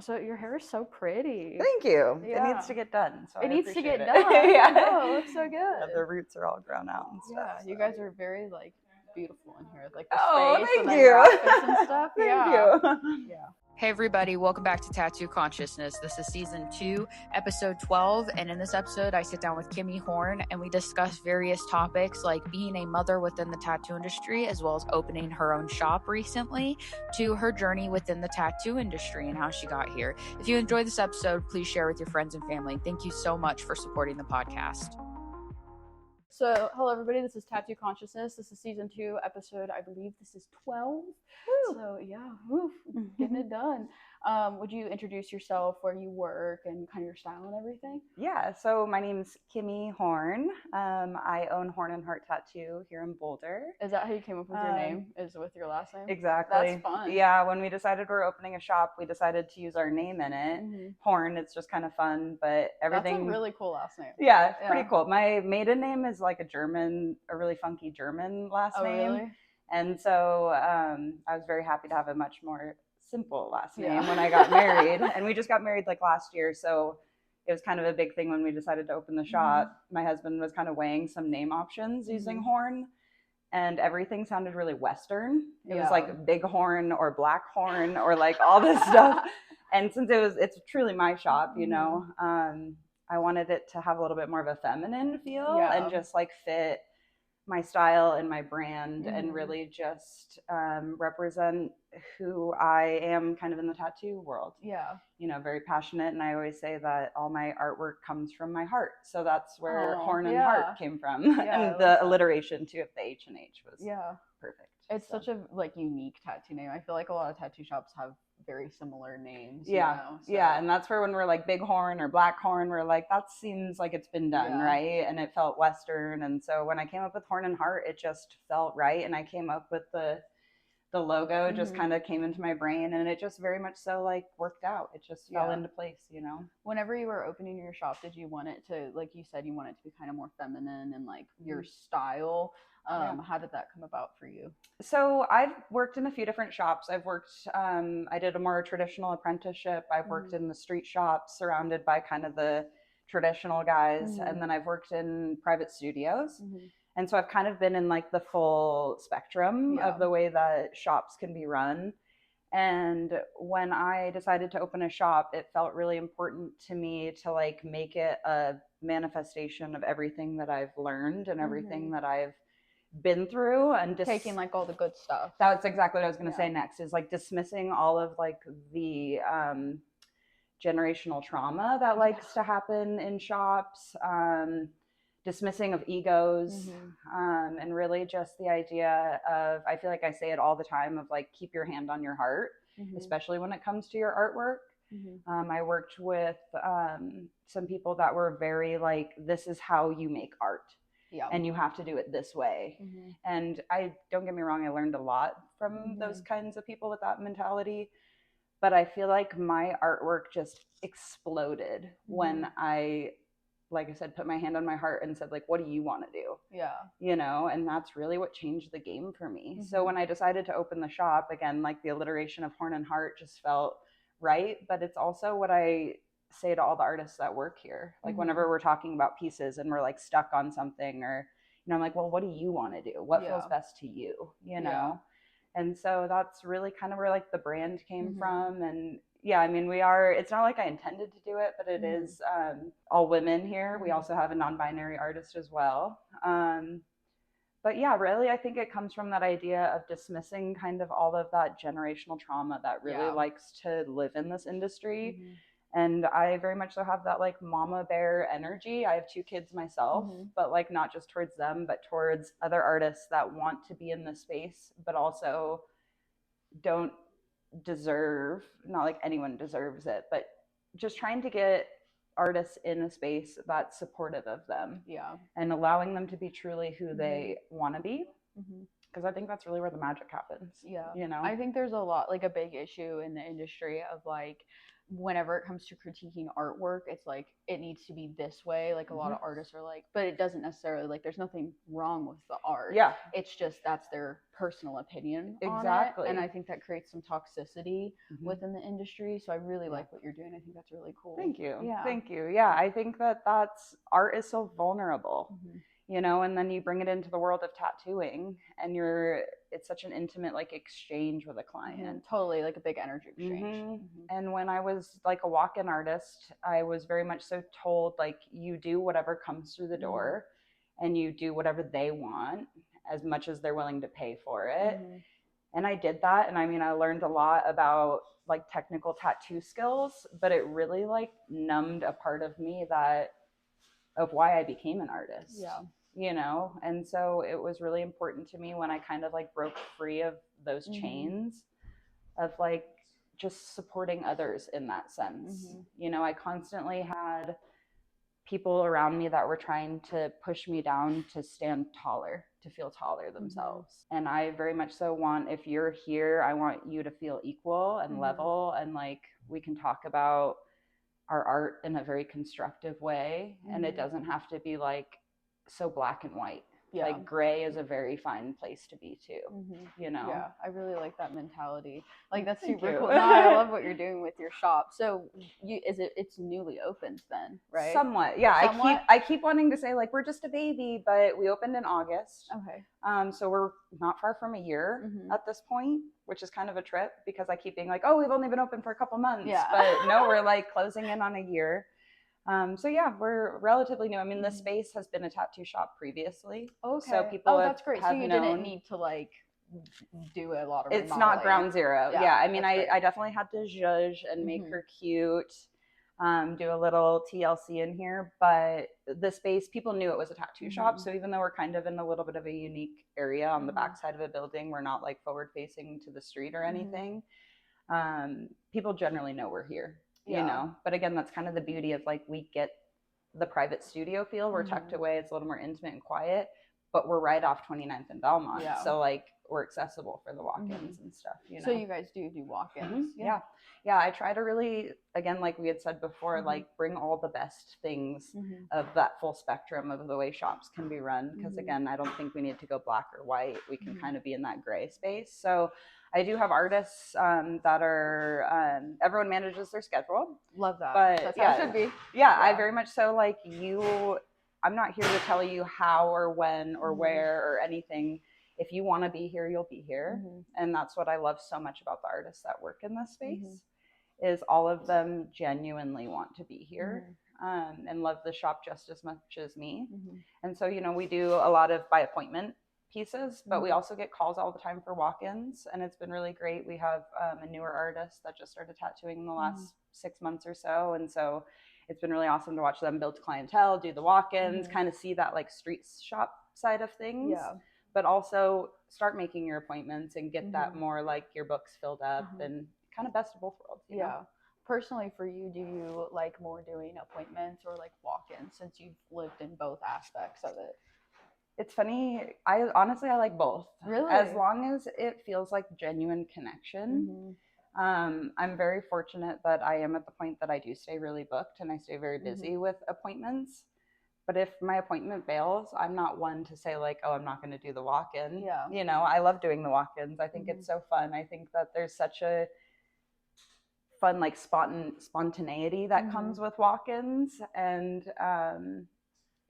Also, your hair is so pretty. Thank you. Yeah. It needs to get done. So it I needs to get it. done. Yeah. No, it looks so good. Yeah, the roots are all grown out and stuff. Yeah, you guys are very like beautiful in here, like the Oh, space thank and you. the graphics and stuff. Thank Yeah. you. Yeah. Hey everybody, welcome back to Tattoo Consciousness. This is season 2, episode 12, and in this episode I sit down with Kimme Horn and we discuss various topics like being a mother within the tattoo industry, as well as opening her own shop recently, to her journey within the tattoo industry and how she got here. If you enjoyed this episode, please share with your friends and family. Thank you so much for supporting the podcast. So, hello everybody, this is Tattoo Consciousness. This is season 2, episode, I believe this is 12. Woo. So, yeah, getting it done. Would you introduce yourself, where you work, and kind of your style and everything? Yeah, so my name's Kimme Horn. I own Horn and Heart Tattoo here in Boulder. Is that how you came up with your name? Is with your last name? Exactly. That's fun. Yeah, when we decided we were opening a shop, we decided to use our name in it. Mm-hmm. Horn, it's just kind of fun, but everything... That's a really cool last name. Yeah, pretty cool. My maiden name is like a really funky German last name. Really? And so I was very happy to have a much more simple last name when I got married. And we just got married like last year, so it was kind of a big thing when we decided to open the shop. Mm-hmm. My husband was kind of weighing some name options using Horn, and everything sounded really Western. It was like Big Horn or Black Horn or like all this stuff. And since it's truly my shop, you know, I wanted it to have a little bit more of a feminine feel and just like fit my style and my brand and really just represent who I am kind of in the tattoo world. Yeah. You know, very passionate. And I always say that all my artwork comes from my heart. So that's where Horn and Heart came from. And the alliteration too of the H and H was perfect. It's such a like unique tattoo name. I feel like a lot of tattoo shops have very similar names. Yeah. You know, so. Yeah. And that's where when we're like Big Horn or Black Horn, we're like, that seems like it's been done, right? And it felt Western. And so when I came up with Horn and Heart, it just felt right. And I came up with the logo just kind of came into my brain, and it just very much so like worked out. It just fell into place, you know. Whenever you were opening your shop, did you want it to, like you said, you want it to be kind of more feminine and like your style? How did that come about for you? So I've worked in a few different shops. I've worked, I did a more traditional apprenticeship. I've worked in the street shops surrounded by kind of the traditional guys. And then I've worked in private studios. And so I've kind of been in like the full spectrum of the way that shops can be run. And when I decided to open a shop, it felt really important to me to like make it a manifestation of everything that I've learned and everything that I've been through, and just taking like all the good stuff. That's exactly what I was going to say next, is like dismissing all of like the generational trauma that likes to happen in shops, dismissing of egos, and really just the idea of, I feel like I say it all the time, of like keep your hand on your heart, especially when it comes to your artwork. I worked with some people that were very like, this is how you make art. And you have to do it this way. And I, don't get me wrong, I learned a lot from those kinds of people with that mentality. But I feel like my artwork just exploded when I, like I said, put my hand on my heart and said, like, what do you want to do? Yeah. You know, and that's really what changed the game for me. So when I decided to open the shop, again, like the alliteration of Horn and Heart just felt right. But it's also what I say to all the artists that work here. Like whenever we're talking about pieces and we're like stuck on something, or, you know, I'm like, well, what do you want to do? What feels best to you, you know? And so that's really kind of where like the brand came from. And I mean, it's not like I intended to do it, but it is all women here. We also have a non-binary artist as well. But yeah, really, I think it comes from that idea of dismissing kind of all of that generational trauma that really likes to live in this industry. And I very much so have that like mama bear energy. I have 2 kids myself, but like not just towards them, but towards other artists that want to be in this space, but also don't deserve, not like anyone deserves it, but just trying to get artists in a space that's supportive of them. And allowing them to be truly who they want to be. Because I think that's really where the magic happens. You know, I think there's a big issue in the industry of like whenever it comes to critiquing artwork, it's like it needs to be this way. Like a lot of artists are like, but it doesn't necessarily, like there's nothing wrong with the art. Yeah. It's just that's their personal opinion Exactly. on it. And I think that creates some toxicity within the industry. So I really like what you're doing. I think that's really cool. Thank you. Yeah. Thank you. Yeah, I think that art is so vulnerable. You know, and then you bring it into the world of tattooing and it's such an intimate like exchange with a client. Totally, like a big energy exchange. And when I was like a walk-in artist, I was very much so told like you do whatever comes through the door and you do whatever they want as much as they're willing to pay for it. And I did that, and I mean I learned a lot about like technical tattoo skills, but it really like numbed a part of me of why I became an artist. Yeah. You know, and so it was really important to me when I kind of like broke free of those chains of like just supporting others in that sense. You know, I constantly had people around me that were trying to push me down to stand taller, to feel taller themselves. And I very much so want, if you're here, I want you to feel equal and level, and like we can talk about our art in a very constructive way. And it doesn't have to be like so black and white. Yeah. Like gray is a very fine place to be too. You know? Yeah, I really like that mentality. Like that's super cool. No, I love what you're doing with your shop. So it's newly opened then, right? Somewhat. Yeah. Somewhat? I keep wanting to say like we're just a baby, but we opened in August. Okay. So we're not far from a year at this point, which is kind of a trip because I keep being like, oh, we've only been open for a couple months. Yeah. But no, we're like closing in on a year. So yeah, we're relatively new. I mean, the space has been a tattoo shop previously. Okay. So people that's great. So you didn't need to like do a lot of remodeling. It's not ground zero. Yeah. I mean, I definitely had to zhuzh and make her cute, do a little TLC in here, but the space, people knew it was a tattoo shop. So even though we're kind of in a little bit of a unique area on the backside of a building, we're not like forward facing to the street or anything. People generally know we're here. You know, but again, that's kind of the beauty of like we get the private studio feel. We're tucked away. It's a little more intimate and quiet, but we're right off 29th and Belmont. Yeah. So like we're accessible for the walk-ins and stuff. You know. So you guys do walk-ins. Yeah. I try to really, again, like we had said before, like bring all the best things of that full spectrum of the way shops can be run. Because again, I don't think we need to go black or white. We can kind of be in that gray space. So I do have artists that are, everyone manages their schedule. Love that. But that's how it should be. Yeah, I very much so like I'm not here to tell you how or when or where or anything. If you want to be here, you'll be here. And that's what I love so much about the artists that work in this space is all of them genuinely want to be here and love the shop just as much as me. And so, you know, we do a lot of by appointment pieces, but we also get calls all the time for walk-ins, and it's been really great. We have a newer artist that just started tattooing in the last 6 months or so, and so it's been really awesome to watch them build clientele, do the walk-ins, kind of see that like street shop side of things, but also start making your appointments and get that more like your books filled up and kind of best of both worlds. You know? Personally for you, do you like more doing appointments or like walk-ins since you've lived in both aspects of it? It's funny. I like both. Really? As long as it feels like genuine connection. I'm very fortunate that I am at the point that I do stay really booked and I stay very busy with appointments. But if my appointment bails, I'm not one to say like, oh, I'm not going to do the walk-in. Yeah. You know, I love doing the walk-ins. I think it's so fun. I think that there's such a fun like spontaneity that comes with walk-ins, and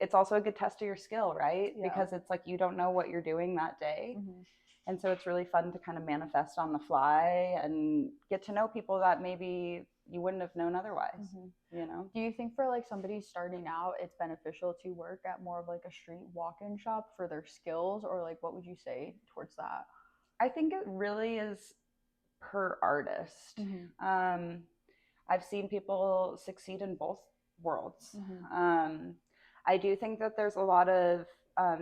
it's also a good test of your skill, right? Because it's like you don't know what you're doing that day. And so it's really fun to kind of manifest on the fly and get to know people that maybe you wouldn't have known otherwise, you know? Do you think for like somebody starting out, it's beneficial to work at more of like a street walk-in shop for their skills, or like what would you say towards that? I think it really is per artist. I've seen people succeed in both worlds. I do think that there's a lot of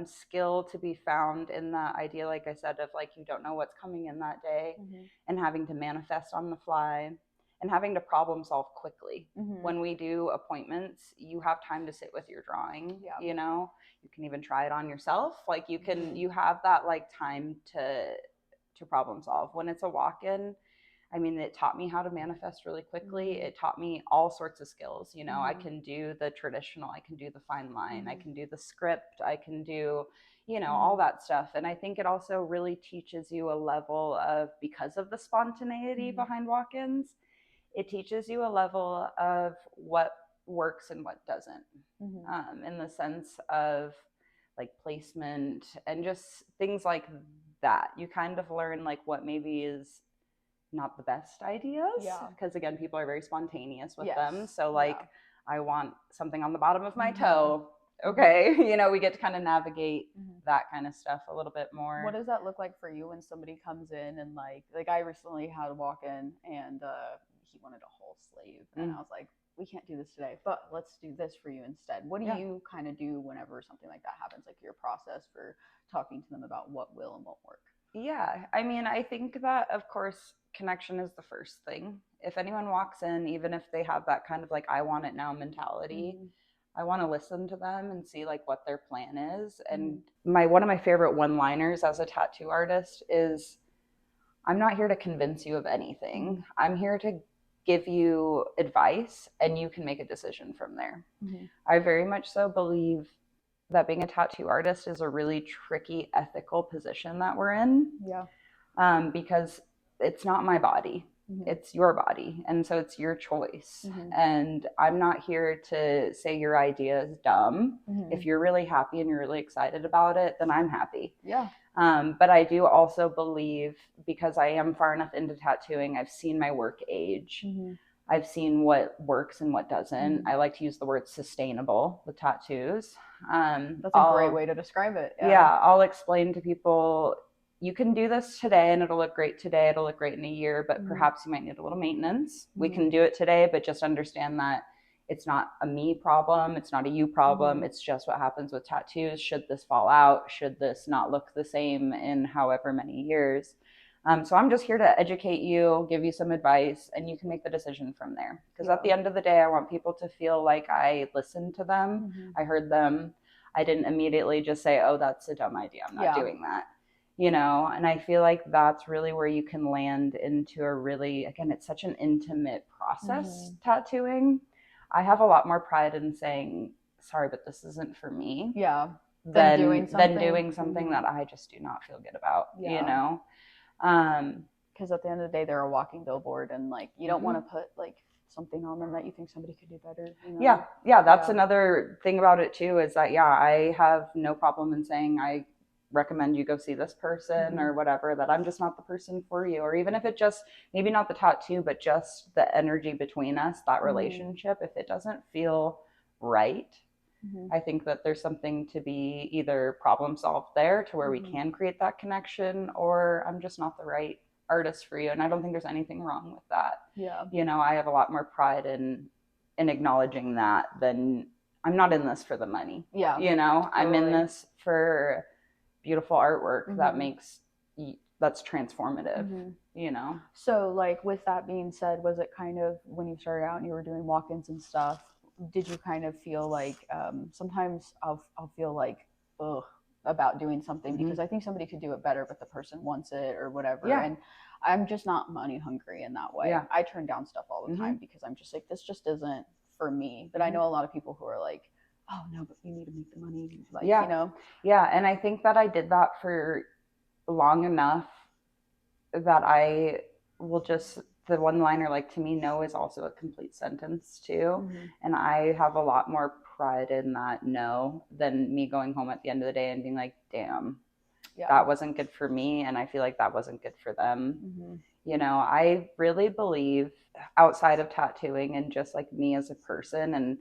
skill to be found in that idea, like I said, of like you don't know what's coming in that day and having to manifest on the fly and having to problem solve quickly. When we do appointments, you have time to sit with your drawing, you know, you can even try it on yourself. Like you can, you have that like time to problem solve. When it's a walk-in, I mean, it taught me how to manifest really quickly. Mm-hmm. It taught me all sorts of skills. You know, Mm-hmm. I can do the traditional, I can do the fine line, I can do the script, I can do, you know, all that stuff. And I think it also really teaches you a level of, because of the spontaneity behind walk-ins, it teaches you a level of what works and what doesn't, in the sense of like placement and just things like that. You kind of learn like what maybe is not the best ideas, because again, people are very spontaneous with them. So like, I want something on the bottom of my toe. Okay, you know, we get to kind of navigate that kind of stuff a little bit more. What does that look like for you when somebody comes in and like I recently had a walk-in and he wanted a whole sleeve and I was like, we can't do this today, but let's do this for you instead. What do you kind of do whenever something like that happens, like your process for talking to them about what will and won't work? Yeah, I mean, I think that, of course, connection is the first thing. If anyone walks in, even if they have that kind of like, I want it now mentality, I want to listen to them and see like what their plan is. And one of my favorite one-liners as a tattoo artist is, I'm not here to convince you of anything. I'm here to give you advice and you can make a decision from there. I very much so believe that being a tattoo artist is a really tricky ethical position that we're in. Because it's not my body. It's your body. And so it's your choice. And I'm not here to say your idea is dumb. If you're really happy and you're really excited about it, then I'm happy. But I do also believe, because I am far enough into tattooing, I've seen my work age. I've seen what works and what doesn't. I like to use the word sustainable with tattoos. That's a great way to describe it. I'll explain to people, you can do this today and it'll look great today. It'll look great in a year, but perhaps you might need a little maintenance. We can do it today, but just understand that it's not a me problem. It's not a you problem. It's just what happens with tattoos. Should this fall out? Should this not look the same in however many years? So I'm just here to educate you, give you some advice, and you can make the decision from there. Because at the end of the day, I want people to feel like I listened to them. I heard them. I didn't immediately just say, oh, that's a dumb idea. I'm not doing that. You know, and I feel like that's really where you can land into a really, again, it's such an intimate process, tattooing. I have a lot more pride in saying, sorry, but this isn't for me. Than doing something that I just do not feel good about, you know? Because at the end of the day, they're a walking billboard, and like you don't want to put like something on them that you think somebody could do better. You know? That's another thing about it too, is that I have no problem in saying I recommend you go see this person or whatever, that I'm just not the person for you. Or even if it just, maybe not the tattoo, but just the energy between us, that relationship, if it doesn't feel right, I think that there's something to be either problem solved there to where we can create that connection, or I'm just not the right artist for you. And I don't think there's anything wrong with that. You know, I have a lot more pride in acknowledging that than, I'm not in this for the money. You know, I'm in this for beautiful artwork that that's transformative, you know? So like, with that being said, was it kind of, when you started out and you were doing walk-ins and stuff, did you kind of feel like, sometimes I'll feel like, ugh, about doing something because I think somebody could do it better, but the person wants it or whatever. And I'm just not money hungry in that way. I turn down stuff all the time because I'm just like, this just isn't for me. But I know a lot of people who are like, oh no, but you need to make the money. Like, you know? And I think that I did that for long enough that I will just, the one-liner, like, to me, no is also a complete sentence too. And I have a lot more pride in that no than me going home at the end of the day and being like, damn, that wasn't good for me. And I feel like that wasn't good for them. You know, I really believe, outside of tattooing and just like me as a person and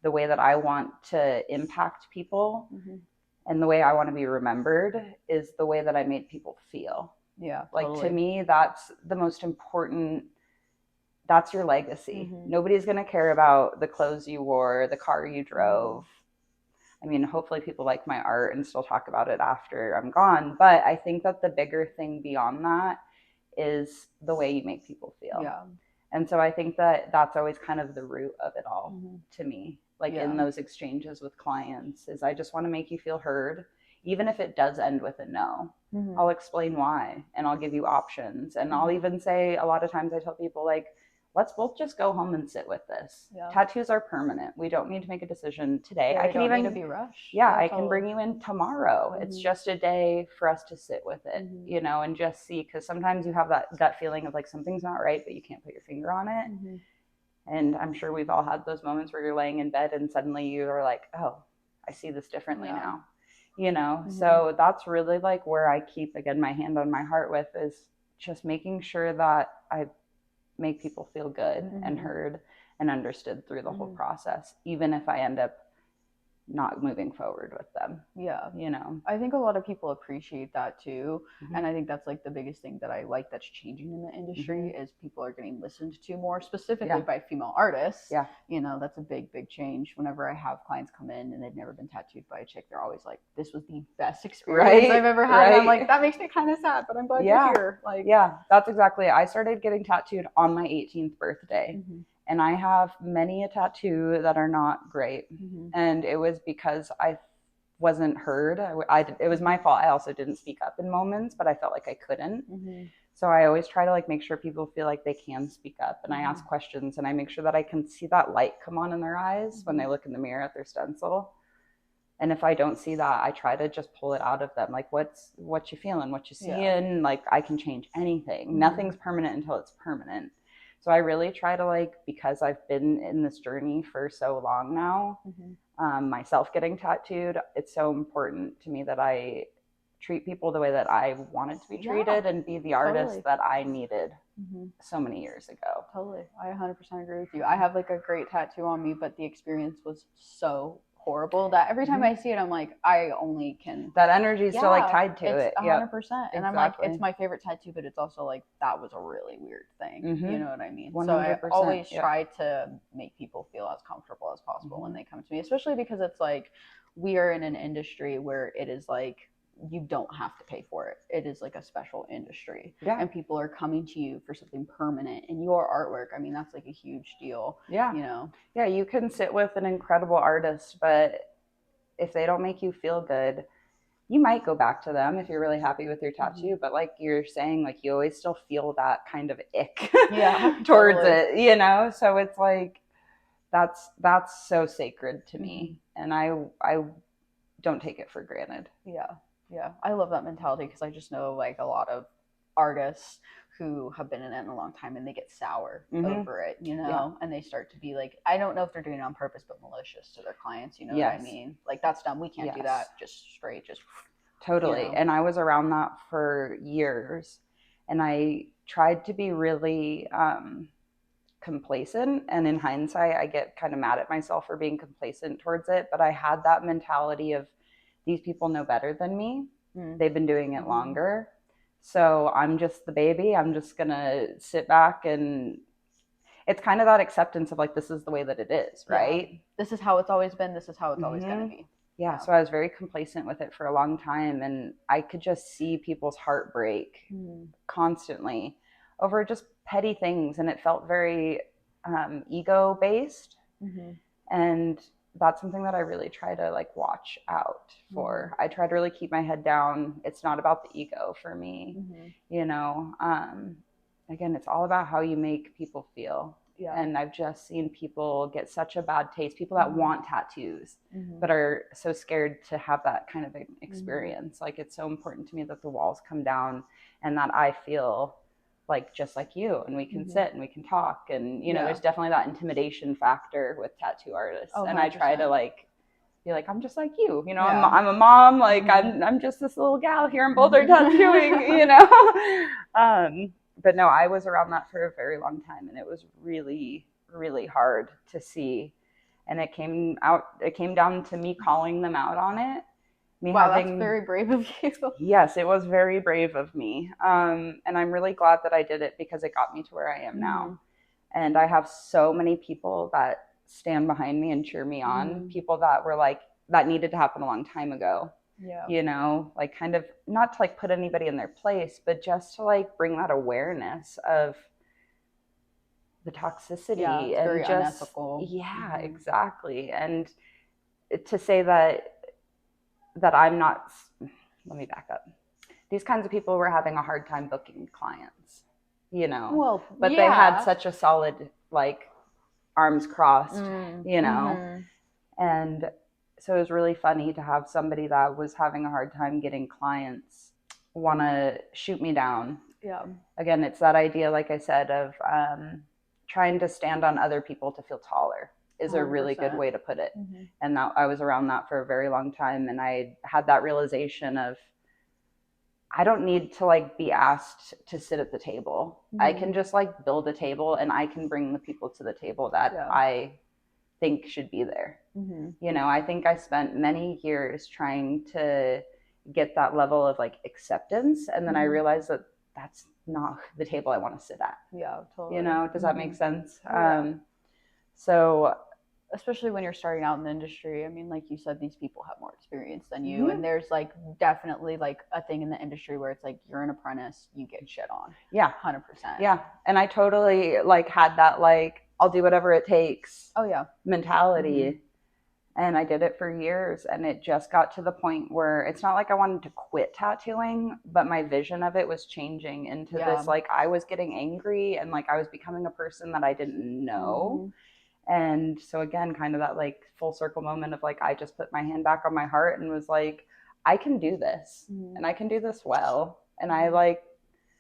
the way that I want to impact people and the way I want to be remembered is the way that I made people feel. Like, totally. To me, that's the most important. That's your legacy. Nobody's going to care about the clothes you wore, the car you drove. I mean, hopefully people like my art and still talk about it after I'm gone. But I think that the bigger thing beyond that is the way you make people feel. And so I think that that's always kind of the root of it all to me. Like, in those exchanges with clients, is I just want to make you feel heard, even if it does end with a no. I'll explain why, and I'll give you options. And I'll even say, a lot of times I tell people, like, let's both just go home and sit with this. Tattoos are permanent. We don't need to make a decision today. I can even need to be rushed. I can bring you in tomorrow. It's just a day for us to sit with it, you know, and just see, because sometimes you have that gut feeling of like something's not right, but you can't put your finger on it. And I'm sure we've all had those moments where you're laying in bed and suddenly you are like, oh, I see this differently now, you know? So that's really like where I keep, again, my hand on my heart with, is just making sure that I make people feel good and heard and understood through the whole process, even if I end up not moving forward with them. You know, I think a lot of people appreciate that too. And I think that's like the biggest thing that I like that's changing in the industry is people are getting listened to more, specifically by female artists. You know, that's a big change. Whenever I have clients come in and they've never been tattooed by a chick, they're always like, this was the best experience I've ever had. And I'm like, that makes me kind of sad, but I'm glad you're here. Like, that's exactly it. I started getting tattooed on my 18th birthday. And I have many a tattoo that are not great. And it was because I wasn't heard. It was my fault. I also didn't speak up in moments, but I felt like I couldn't. So I always try to like make sure people feel like they can speak up. And I ask questions, and I make sure that I can see that light come on in their eyes when they look in the mirror at their stencil. And if I don't see that, I try to just pull it out of them. Like, what you feeling? What you seeing? Like, I can change anything. Nothing's permanent until it's permanent. So I really try to, like, because I've been in this journey for so long now, myself getting tattooed, it's so important to me that I treat people the way that I wanted to be treated and be the artist that I needed so many years ago. I 100% agree with you. I have like a great tattoo on me, but the experience was so horrible that every time I see it, I'm like, I only can. That energy is still like tied to it. 100%. And I'm like, it's my favorite tattoo, but it's also like, that was a really weird thing. You know what I mean? 100%, so I always try to make people feel as comfortable as possible when they come to me, especially because it's like, we are in an industry where it is like, you don't have to pay for it. It is like a special industry. And people are coming to you for something permanent. And your artwork, I mean, that's like a huge deal. You know? You can sit with an incredible artist, but if they don't make you feel good, you might go back to them if you're really happy with your tattoo. But like you're saying, like, you always still feel that kind of ick towards it, you know? So it's like, that's so sacred to me. And I don't take it for granted. I love that mentality, because I just know like a lot of artists who have been in it a long time and they get sour over it, you know, and they start to be like, I don't know if they're doing it on purpose, but malicious to their clients, you know what I mean? Like, that's dumb. We can't do that. Just straight, just totally. You know? And I was around that for years, and I tried to be really complacent, and in hindsight I get kind of mad at myself for being complacent towards it, but I had that mentality of, these people know better than me. They've been doing it longer. So I'm just the baby. I'm just going to sit back, and it's kind of that acceptance of like, this is the way that it is, right? This is how it's always been. This is how it's always going to be. So I was very complacent with it for a long time, and I could just see people's heart break constantly over just petty things. And it felt very ego based. And that's something that I really try to like watch out for. I try to really keep my head down. It's not about the ego for me, you know. Again, it's all about how you make people feel. And I've just seen people get such a bad taste, people that want tattoos but are so scared to have that kind of experience. Like, it's so important to me that the walls come down and that I feel like just like you, and we can sit and we can talk, and you know, there's definitely that intimidation factor with tattoo artists. And I try to like be like, I'm just like you know, I'm a mom, like I'm just this little gal here in Boulder tattooing, you know. But no, I was around that for a very long time, and it was really, really hard to see. And it came down to me calling them out on it. That's very brave of you. Yes, it was very brave of me. And I'm really glad that I did it, because it got me to where I am now. And I have so many people that stand behind me and cheer me on, people that were like, that needed to happen a long time ago. You know, like, kind of not to like put anybody in their place, but just to like bring that awareness of the toxicity and very just unethical. Exactly. And to say that I'm not, let me back up. these kinds of people were having a hard time booking clients, you know. Well, but they had such a solid, like, arms crossed, you know. And so it was really funny to have somebody that was having a hard time getting clients want to shoot me down. Yeah. Again, it's that idea, like I said, of trying to stand on other people to feel taller is 100%. A really good way to put it. And that, I was around that for a very long time, and I had that realization of, I don't need to, like, be asked to sit at the table. I can just, like, build a table, and I can bring the people to the table that I think should be there. You know, I think I spent many years trying to get that level of, like, acceptance, and then I realized that that's not the table I want to sit at. Yeah, totally. You know, does that make sense? Yeah. So especially when you're starting out in the industry, I mean, like you said, these people have more experience than you, and there's, like, definitely, like, a thing in the industry where it's like, you're an apprentice, you get shit on. Yeah. 100%. Yeah. And I totally, like, had that, like, I'll do whatever it takes mentality. And I did it for years, and it just got to the point where it's not like I wanted to quit tattooing, but my vision of it was changing into this, like, I was getting angry, and, like, I was becoming a person that I didn't know. And so, again, kind of that, like, full circle moment of, like, I just put my hand back on my heart and was like, I can do this, and I can do this well. And I, like,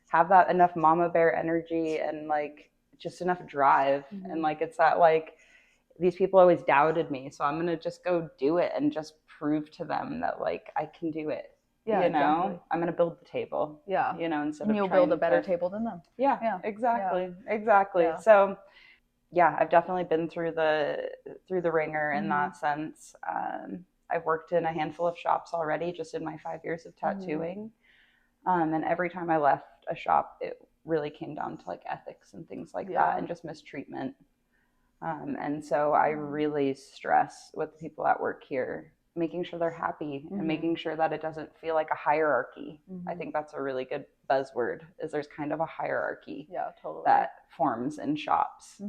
have that enough mama bear energy and, like, just enough drive. And, like, it's that, like, these people always doubted me, so I'm going to just go do it and just prove to them that, like, I can do it. Yeah, you know, exactly. I'm going to build the table. Yeah. You know, instead and of you'll build a better table than them. Yeah, exactly. Exactly. Yeah. So, yeah, I've definitely been through the ringer in that sense. I've worked in a handful of shops already, just in my 5 years of tattooing. And every time I left a shop, it really came down to, like, ethics and things like that, and just mistreatment. And so I really stress with the people that work here, making sure they're happy and making sure that it doesn't feel like a hierarchy. I think that's a really good buzzword, is there's kind of a hierarchy that forms in shops.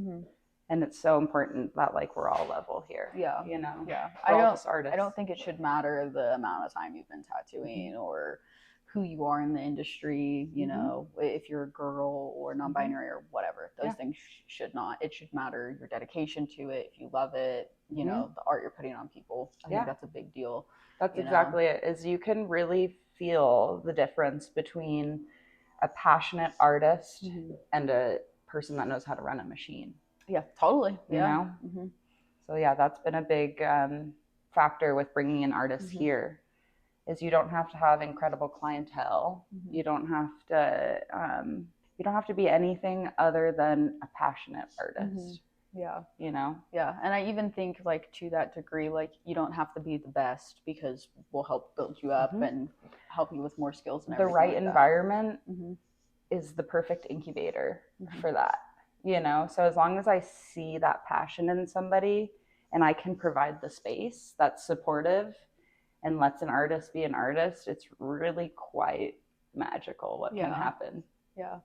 And it's so important that, like, we're all level here. Yeah. You know? Yeah. I don't think it should matter the amount of time you've been tattooing or who you are in the industry, you know, if you're a girl or non-binary or whatever, those things should not. It should matter your dedication to it, if you love it, you know, the art you're putting on people. I think that's a big deal. That's exactly it, is you can really feel the difference between a passionate artist and a person that knows how to run a machine. Yeah, totally. You know? So, yeah, that's been a big factor with bringing in artists here. Is you don't have to have incredible clientele. You don't have to be anything other than a passionate artist. Yeah. You know? Yeah. And I even think, like, to that degree, like, you don't have to be the best, because we'll help build you up and help you with more skills and everything. The right environment is the perfect incubator for that. You know? So as long as I see that passion in somebody and I can provide the space that's supportive and lets an artist be an artist, it's really quite magical what can happen. Yeah.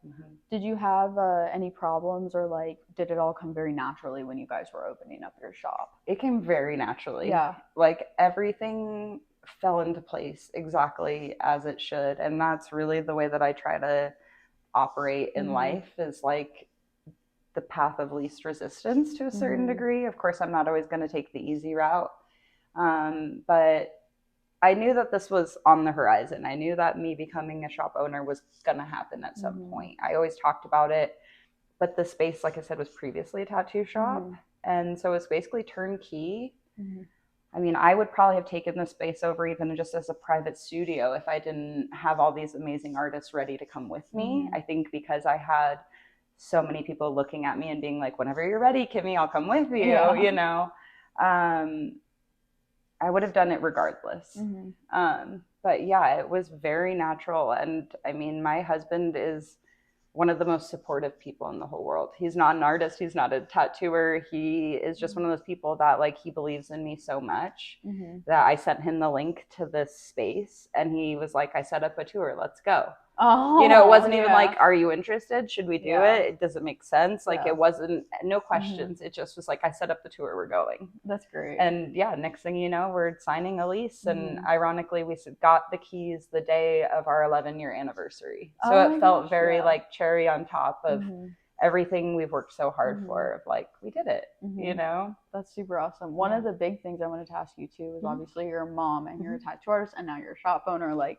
Did you have any problems, or, like, did it all come very naturally when you guys were opening up your shop? It came very naturally. Yeah. Like, everything fell into place exactly as it should. And that's really the way that I try to operate in life, is, like, the path of least resistance to a certain degree. Of course, I'm not always going to take the easy route. But I knew that this was on the horizon. I knew that me becoming a shop owner was going to happen at some point. I always talked about it, but the space, like I said, was previously a tattoo shop. And so it's basically turnkey. I mean, I would probably have taken this space over even just as a private studio if I didn't have all these amazing artists ready to come with me. I think because I had so many people looking at me and being like, whenever you're ready, Kimme, I'll come with you, you know. I would have done it regardless. But yeah, it was very natural. And I mean, my husband is one of the most supportive people in the whole world. He's not an artist. He's not a tattooer. He is just one of those people that, like, he believes in me so much that I sent him the link to this space, and he was like, I set up a tour, let's go. Oh, You know, it wasn't even yeah. like, are you interested? Should we do Yeah. it? Does it make sense? Like, Yeah. it wasn't, no questions. It just was like, I set up the tour, we're going. That's great. And yeah, next thing you know, we're signing a lease. And ironically, we got the keys the day of our 11-year anniversary. So it felt very like cherry on top of everything we've worked so hard for, of like, we did it, you know? That's super awesome. One of the big things I wanted to ask you too is obviously you're a mom and you're a tattoo artist and now you're a shop owner. Like,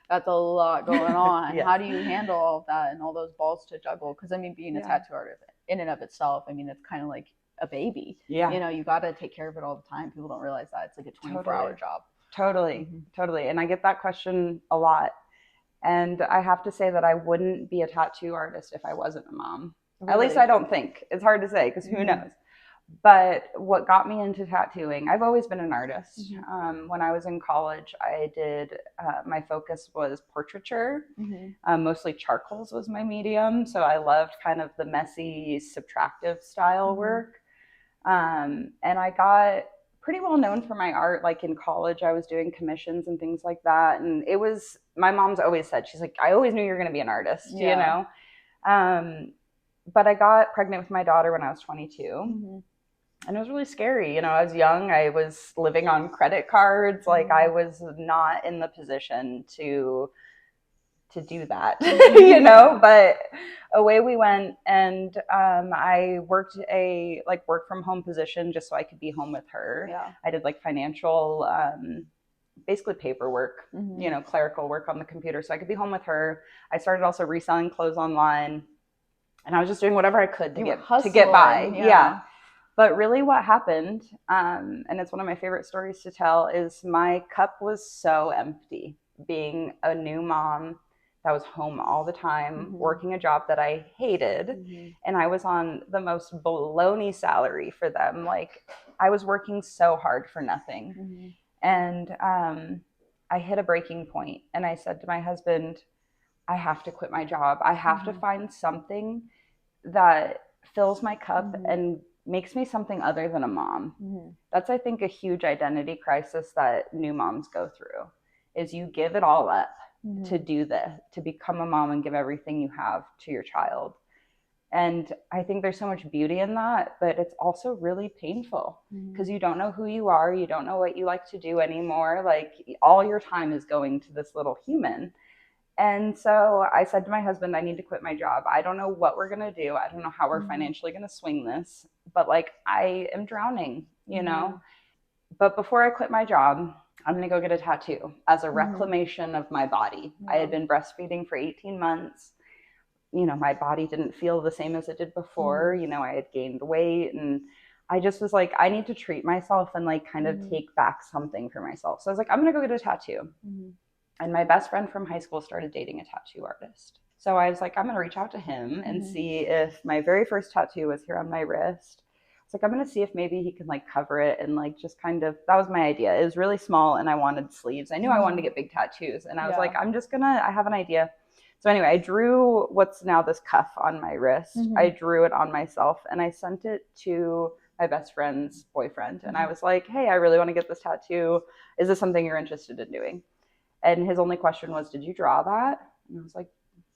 that's a lot going on. Yes. How do you handle all of that and all those balls to juggle? Because I mean, being a tattoo artist in and of itself, I mean, it's kind of like a baby. Yeah. You know, you got to take care of it all the time. People don't realize that it's like a 24-hour job. Totally. And I get that question a lot. And I have to say that I wouldn't be a tattoo artist if I wasn't a mom. Really? At least I don't think. It's hard to say because who knows? But what got me into tattooing, I've always been an artist. When I was in college, I did, my focus was portraiture. Mostly charcoals was my medium. So I loved kind of the messy, subtractive style work. And I got pretty well known for my art. Like in college, I was doing commissions and things like that. And it was, my mom's always said, she's like, I always knew you were going to be an artist, you know? But I got pregnant with my daughter when I was 22. And it was really scary. You know, I was young. I was living on credit cards. Like I was not in the position to do that, you know, but away we went. And I worked a work from home position just so I could be home with her. I did like financial, basically paperwork, you know, clerical work on the computer so I could be home with her. I started also reselling clothes online and I was just doing whatever I could to get by. Yeah. But really what happened, and it's one of my favorite stories to tell, is my cup was so empty being a new mom that was home all the time, working a job that I hated. And I was on the most baloney salary for them. Like I was working so hard for nothing. And I hit a breaking point and I said to my husband, I have to quit my job. I have to find something that fills my cup and makes me something other than a mom. That's, I think, a huge identity crisis that new moms go through, is you give it all up to do this, to become a mom and give everything you have to your child. And I think there's so much beauty in that, but it's also really painful because you don't know who you are. You don't know what you like to do anymore. Like all your time is going to this little human. And so I said to my husband, I need to quit my job. I don't know what we're going to do. I don't know how we're financially going to swing this, but like I am drowning, you know? But before I quit my job, I'm going to go get a tattoo as a reclamation of my body. I had been breastfeeding for 18 months. You know, my body didn't feel the same as it did before. You know, I had gained weight and I just was like, I need to treat myself and like kind of take back something for myself. So I was like, I'm going to go get a tattoo. And my best friend from high school started dating a tattoo artist. So I was like, I'm going to reach out to him and see if my very first tattoo was here on my wrist. It's like, I'm going to see if maybe he can like cover it and like just kind of, that was my idea. It was really small and I wanted sleeves. I knew I wanted to get big tattoos and I was like, I have an idea. So anyway, I drew what's now this cuff on my wrist. I drew it on myself and I sent it to my best friend's boyfriend. And I was like, hey, I really want to get this tattoo. Is this something you're interested in doing? And his only question was, did you draw that? And I was like,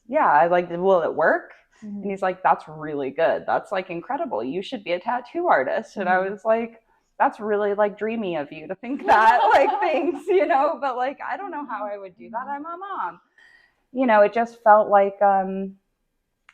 yeah. I like, will it work? And he's like, that's really good. That's like incredible. You should be a tattoo artist. And I was like, that's really like dreamy of you to think that, like thanks, you know, but like, I don't know how I would do that. I'm a mom. You know, it just felt like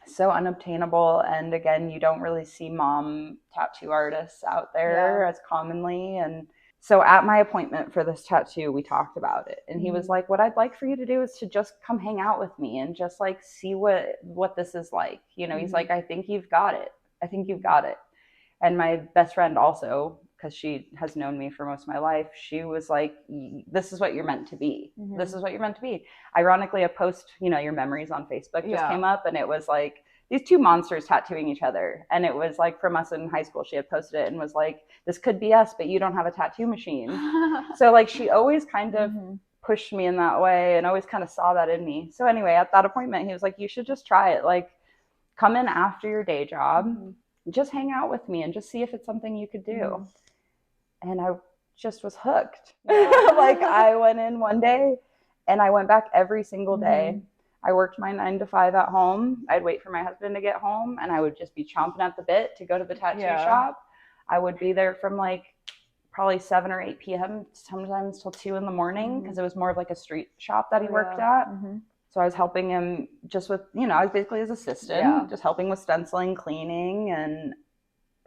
so unobtainable. And again, you don't really see mom tattoo artists out there as commonly. And so at my appointment for this tattoo, we talked about it. And he was like, what I'd like for you to do is to just come hang out with me and just like see what this is like. You know, he's like, I think you've got it. I think you've got it. And my best friend also, because she has known me for most of my life, she was like, this is what you're meant to be. This is what you're meant to be. Ironically, a post, you know, your memories on Facebook just came up and it was like these two monsters tattooing each other. And it was like from us in high school, she had posted it and was like, this could be us, but you don't have a tattoo machine. So like she always kind of pushed me in that way and always kind of saw that in me. So anyway, at that appointment, he was like, you should just try it. Like come in after your day job, just hang out with me and just see if it's something you could do. And I just was hooked. Like I went in one day and I went back every single day. I worked my 9 to 5 at home. I'd wait for my husband to get home, and I would just be chomping at the bit to go to the tattoo shop. I would be there from like probably 7 or 8 p.m., sometimes till 2 in the morning, because it was more of like a street shop that he worked at. So I was helping him just with, you know, I was basically his assistant, just helping with stenciling, cleaning, and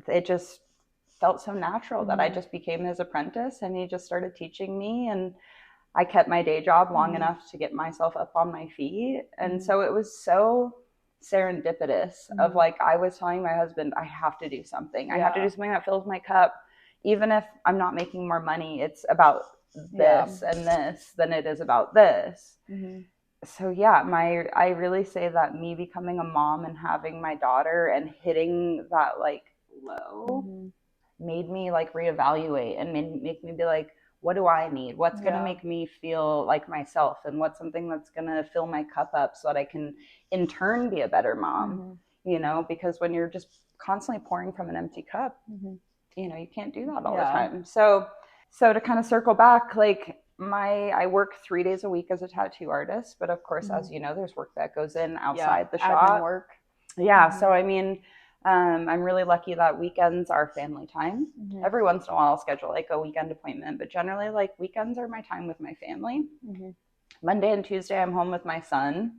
it just felt so natural that I just became his apprentice, and he just started teaching me, and I kept my day job long enough to get myself up on my feet. And so it was so serendipitous of like, I was telling my husband, I have to do something. I have to do something that fills my cup. Even if I'm not making more money, it's about this and this than it is about this. So yeah, I really say that me becoming a mom and having my daughter and hitting that like low made me like reevaluate and make me be like, what do I need? What's going to make me feel like myself? And what's something that's going to fill my cup up so that I can in turn be a better mom, you know, because when you're just constantly pouring from an empty cup, you know, you can't do that all the time. So to kind of circle back, like I work 3 days a week as a tattoo artist, but of course, as you know, there's work that goes in outside the shop. Admin work. So I mean, I'm really lucky that weekends are family time. Every once in a while I'll schedule like a weekend appointment, but generally like weekends are my time with my family. Monday and Tuesday I'm home with my son,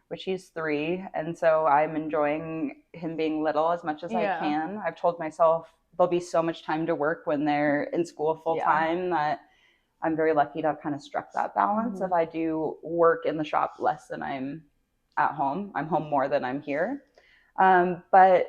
which he's 3, and so I'm enjoying him being little as much as I can. I've told myself there'll be so much time to work when they're in school full time that I'm very lucky to have kind of struck that balance of I do work in the shop less than I'm at home. I'm home more than I'm here. But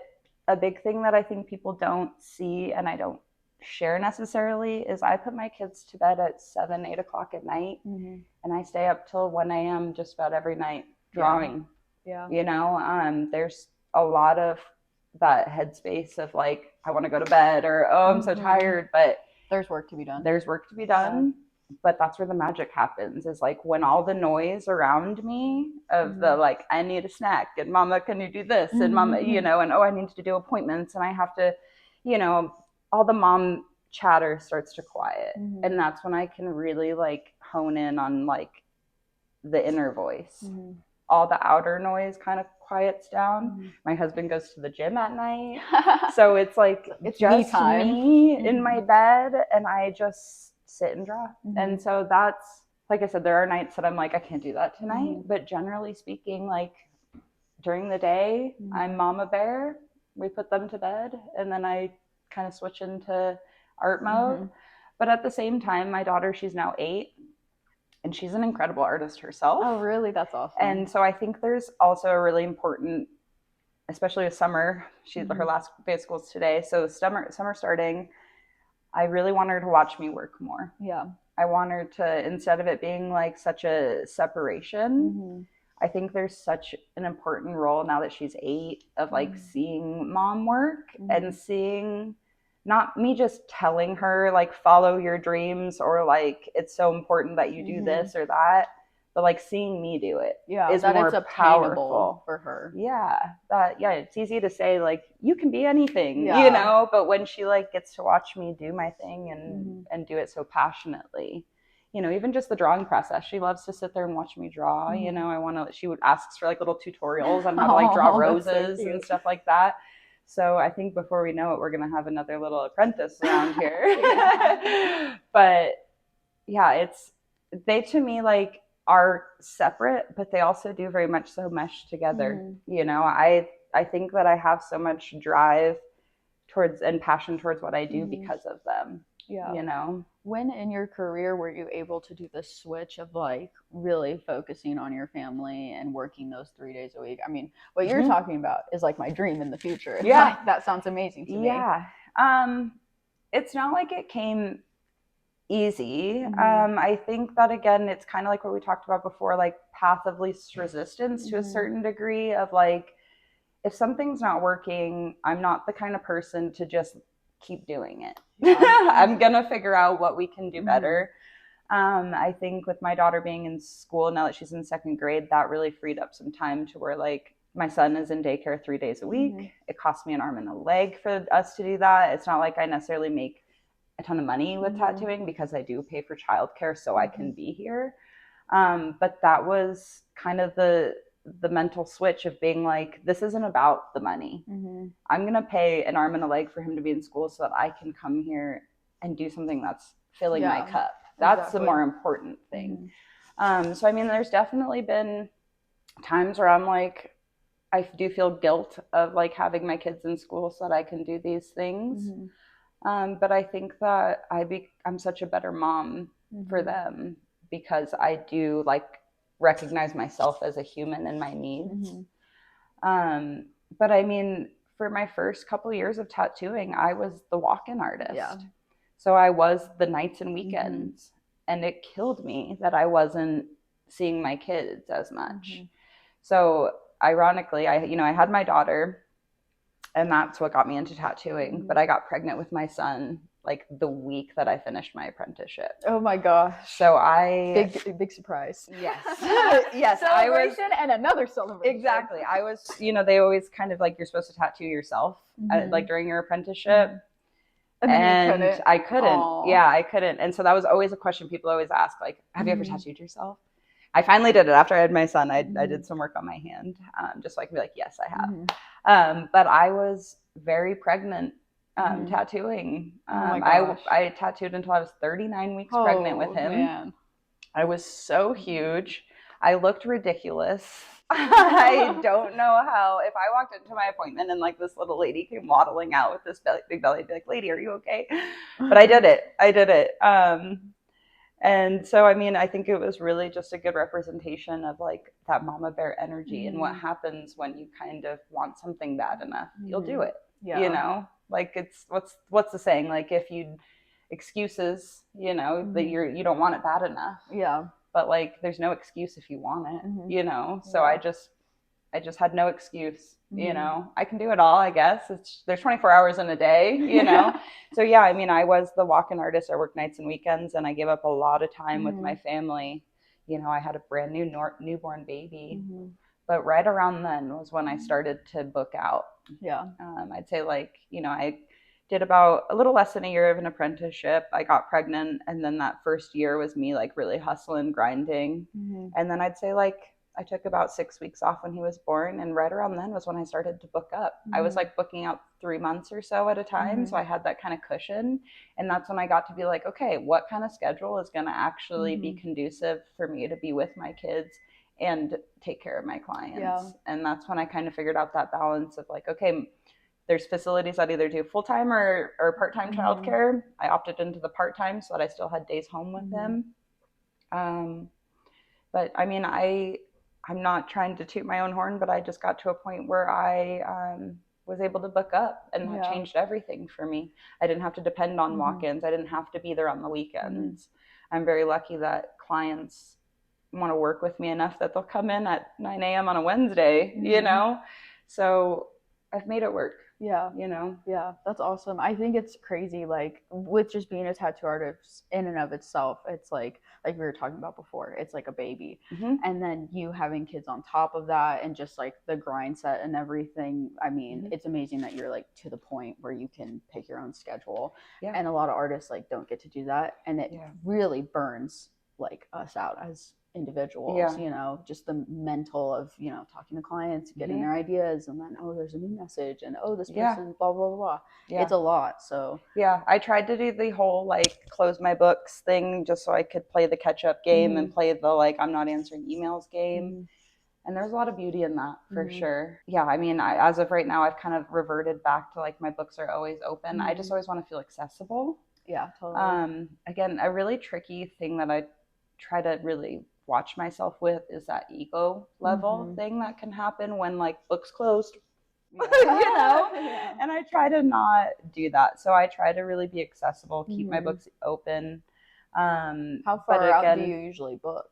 a big thing that I think people don't see and I don't share necessarily is I put my kids to bed at 7, 8 o'clock at night, and I stay up till 1 a.m. just about every night drawing. You know, there's a lot of that headspace of like, I want to go to bed, or, oh, I'm so tired, but there's work to be done. But that's where the magic happens, is like when all the noise around me of the like, I need a snack, and mama, can you do this? And mama, you know, and oh, I need to do appointments, and I have to, you know, all the mom chatter starts to quiet. And that's when I can really like hone in on like the inner voice. All the outer noise kind of quiets down. My husband goes to the gym at night. So it's like, it's just me in my bed, and I just sit and draw. And so that's, like I said, there are nights that I'm like, I can't do that tonight. But generally speaking, like during the day, I'm mama bear. We put them to bed, and then I kind of switch into art mode. But at the same time, my daughter, she's now 8, and she's an incredible artist herself. Oh, really? That's awesome. And so I think there's also a really important, especially with summer, she's her last day of school is today. So summer starting, I really want her to watch me work more. I want her to, instead of it being like such a separation, I think there's such an important role now that she's 8 of like seeing mom work and seeing, not me just telling her like follow your dreams or like it's so important that you do this or that, but like seeing me do it is that more it's powerful for her. It's easy to say like you can be anything, you know, but when she like gets to watch me do my thing and do it so passionately, you know, even just the drawing process, she loves to sit there and watch me draw. You know, she would ask for like little tutorials on how to like draw roses and stuff like that. So I think before we know it, we're going to have another little apprentice around here. But yeah, they to me like are separate, but they also do very much so mesh together. You know, I think that I have so much drive towards and passion towards what I do because of them. You know, when in your career were you able to do the switch of like really focusing on your family and working those 3 days a week? I mean, what you're talking about is like my dream in the future. Like, that sounds amazing to me. It's not like it came easy. I think that again, it's kind of like what we talked about before, like path of least resistance to a certain degree of like, if something's not working, I'm not the kind of person to just keep doing it. I'm gonna figure out what we can do better. I think with my daughter being in school now that she's in 2nd grade, that really freed up some time to where like my son is in daycare 3 days a week. It costs me an arm and a leg for us to do that. It's not like I necessarily make a ton of money with tattooing because I do pay for childcare so I can be here. But that was kind of the the mental switch of being like, this isn't about the money. I'm going to pay an arm and a leg for him to be in school so that I can come here and do something that's filling my cup. That's the more important thing. So, I mean, there's definitely been times where I'm like, I do feel guilt of like having my kids in school so that I can do these things. But I think that I'm such a better mom for them because I do like recognize myself as a human and my needs. But I mean, for my first couple of years of tattooing, I was the walk-in artist. So I was the nights and weekends, and it killed me that I wasn't seeing my kids as much. So ironically, I had my daughter, and that's what got me into tattooing. But I got pregnant with my son like the week that I finished my apprenticeship. Oh my gosh. So big surprise. Yes. Yes. Celebration and another celebration. Exactly. I was, they always kind of like, you're supposed to tattoo yourself like during your apprenticeship. And I couldn't. Aww. Yeah, I couldn't. And so that was always a question people always ask, like, have you ever tattooed yourself? I finally did it after I had my son. I did some work on my hand, just so I could be like, yes, I have. But I was very pregnant tattooing. Oh my gosh. I tattooed until I was 39 weeks pregnant with him. Man. I was so huge. I looked ridiculous. I don't know how. If I walked into my appointment and like this little lady came waddling out with this big belly, I'd be like, lady, are you okay? But I did it. And so, I mean, I think it was really just a good representation of like that mama bear energy and what happens when you kind of want something bad enough, you'll do it. Yeah. Like it's what's the saying? Like if you excuses, that you don't want it bad enough. Yeah. But like there's no excuse if you want it, So I just had no excuse, I can do it all, I guess. There's 24 hours in a day, So yeah, I mean, I was the walk-in artist. I worked nights and weekends, and I gave up a lot of time with my family. I had a brand new newborn baby, but right around then was when I started to book out. Yeah. I'd say like, I did about a little less than a year of an apprenticeship. I got pregnant, and then that first year was me like really hustling, grinding. And then I'd say like I took about 6 weeks off when he was born, and right around then was when I started to book up. I was like booking out 3 months or so at a time, so I had that kind of cushion, and that's when I got to be like, okay, what kind of schedule is going to actually be conducive for me to be with my kids and take care of my clients? Yeah. And that's when I kind of figured out that balance of like, okay, there's facilities that either do full-time or part-time childcare. I opted into the part-time so that I still had days home with them. But I mean, I'm not trying to toot my own horn, but I just got to a point where I was able to book up, and that changed everything for me. I didn't have to depend on walk-ins. I didn't have to be there on the weekends. I'm very lucky that clients want to work with me enough that they'll come in at 9 a.m. on a Wednesday, So I've made it work. Yeah. Yeah, that's awesome. I think it's crazy, like with just being a tattoo artist in and of itself, it's like we were talking about before, it's like a baby. And then you having kids on top of that, and just like the grind set and everything. I mean, it's amazing that you're like to the point where you can pick your own schedule. Yeah. And a lot of artists like don't get to do that, and it really burns like us out as individuals, just the mental of, talking to clients, getting their ideas, and then, oh, there's a new message, and oh, this person, blah, blah, blah. Yeah. It's a lot. So yeah, I tried to do the whole like close my books thing just so I could play the catch up game and play the like I'm not answering emails game. And there's a lot of beauty in that for sure. Yeah, I mean, as of right now, I've kind of reverted back to like my books are always open. I just always want to feel accessible. Yeah, totally. Again, a really tricky thing that I try to really watch myself with is that ego level thing that can happen when like books closed, and I try to not do that. So I try to really be accessible, keep my books open. How far out do you usually book?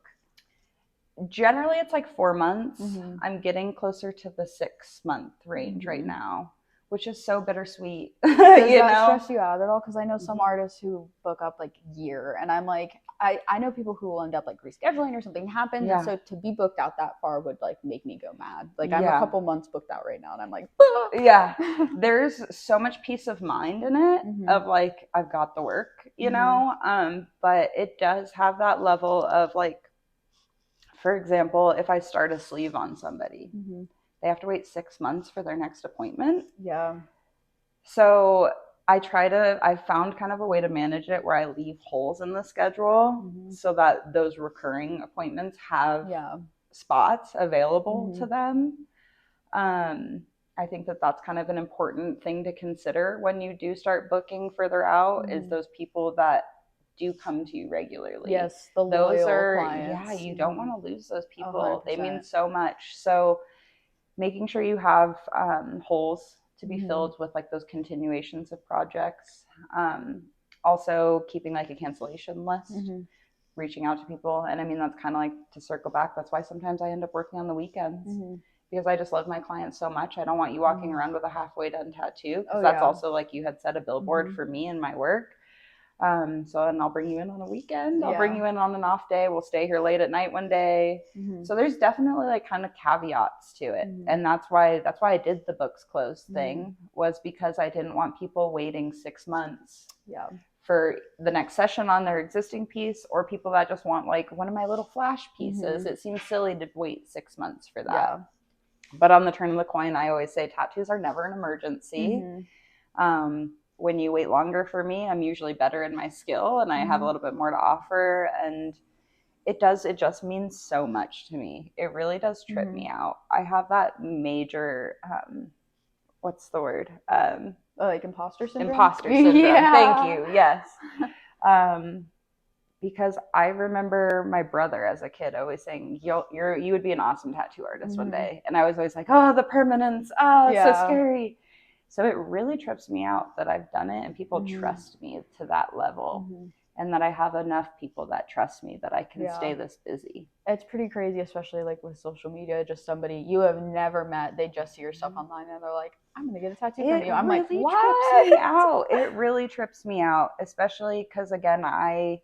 Generally it's like 4 months. I'm getting closer to the 6 month range right now, which is so bittersweet. Does that stress you out at all? Because I know some artists who book up like year, and I'm like, I know people who will end up like rescheduling or something happens. Yeah. And so to be booked out that far would like make me go mad. Like I'm a couple months booked out right now, and I'm like, ah! Yeah, there's so much peace of mind in it of like, I've got the work, but it does have that level of like For example, if I start a sleeve on somebody, they have to wait 6 months for their next appointment. Yeah. So I found kind of a way to manage it where I leave holes in the schedule so that those recurring appointments have spots available to them. I think that that's kind of an important thing to consider when you do start booking further out is those people that do come to you regularly. Yes, the loyal clients. Yeah, you don't want to lose those people. 100%. They mean so much. So making sure you have holes to be filled with like those continuations of projects. Also keeping like a cancellation list, reaching out to people. And I mean, that's kind of like to circle back. That's why sometimes I end up working on the weekends because I just love my clients so much. I don't want you walking around with a halfway done tattoo. Because that's also, like you had said, a billboard for me and my work. And I'll bring you in on a weekend. I'll bring you in on an off day. We'll stay here late at night one day. So there's definitely like kind of caveats to it. And that's why I did the books closed thing, was because I didn't want people waiting 6 months for the next session on their existing piece, or people that just want like one of my little flash pieces. It seems silly to wait 6 months for that. But on the turn of the coin, I always say tattoos are never an emergency. When you wait longer for me, I'm usually better in my skill and I have a little bit more to offer. And it just means so much to me. It really does trip me out. I have that major, what's the word? Like imposter syndrome? Imposter syndrome. Thank you. Yes. Because I remember my brother as a kid always saying, you would be an awesome tattoo artist one day. And I was always like, oh, the permanence. Oh, it's so scary. So it really trips me out that I've done it and people trust me to that level, and that I have enough people that trust me that I can stay this busy. It's pretty crazy, especially like with social media, just somebody you have never met, they just see your stuff online and they're like, I'm going to get a tattoo from you. I'm like, what? Trips me out. It really trips me out, especially because, again, I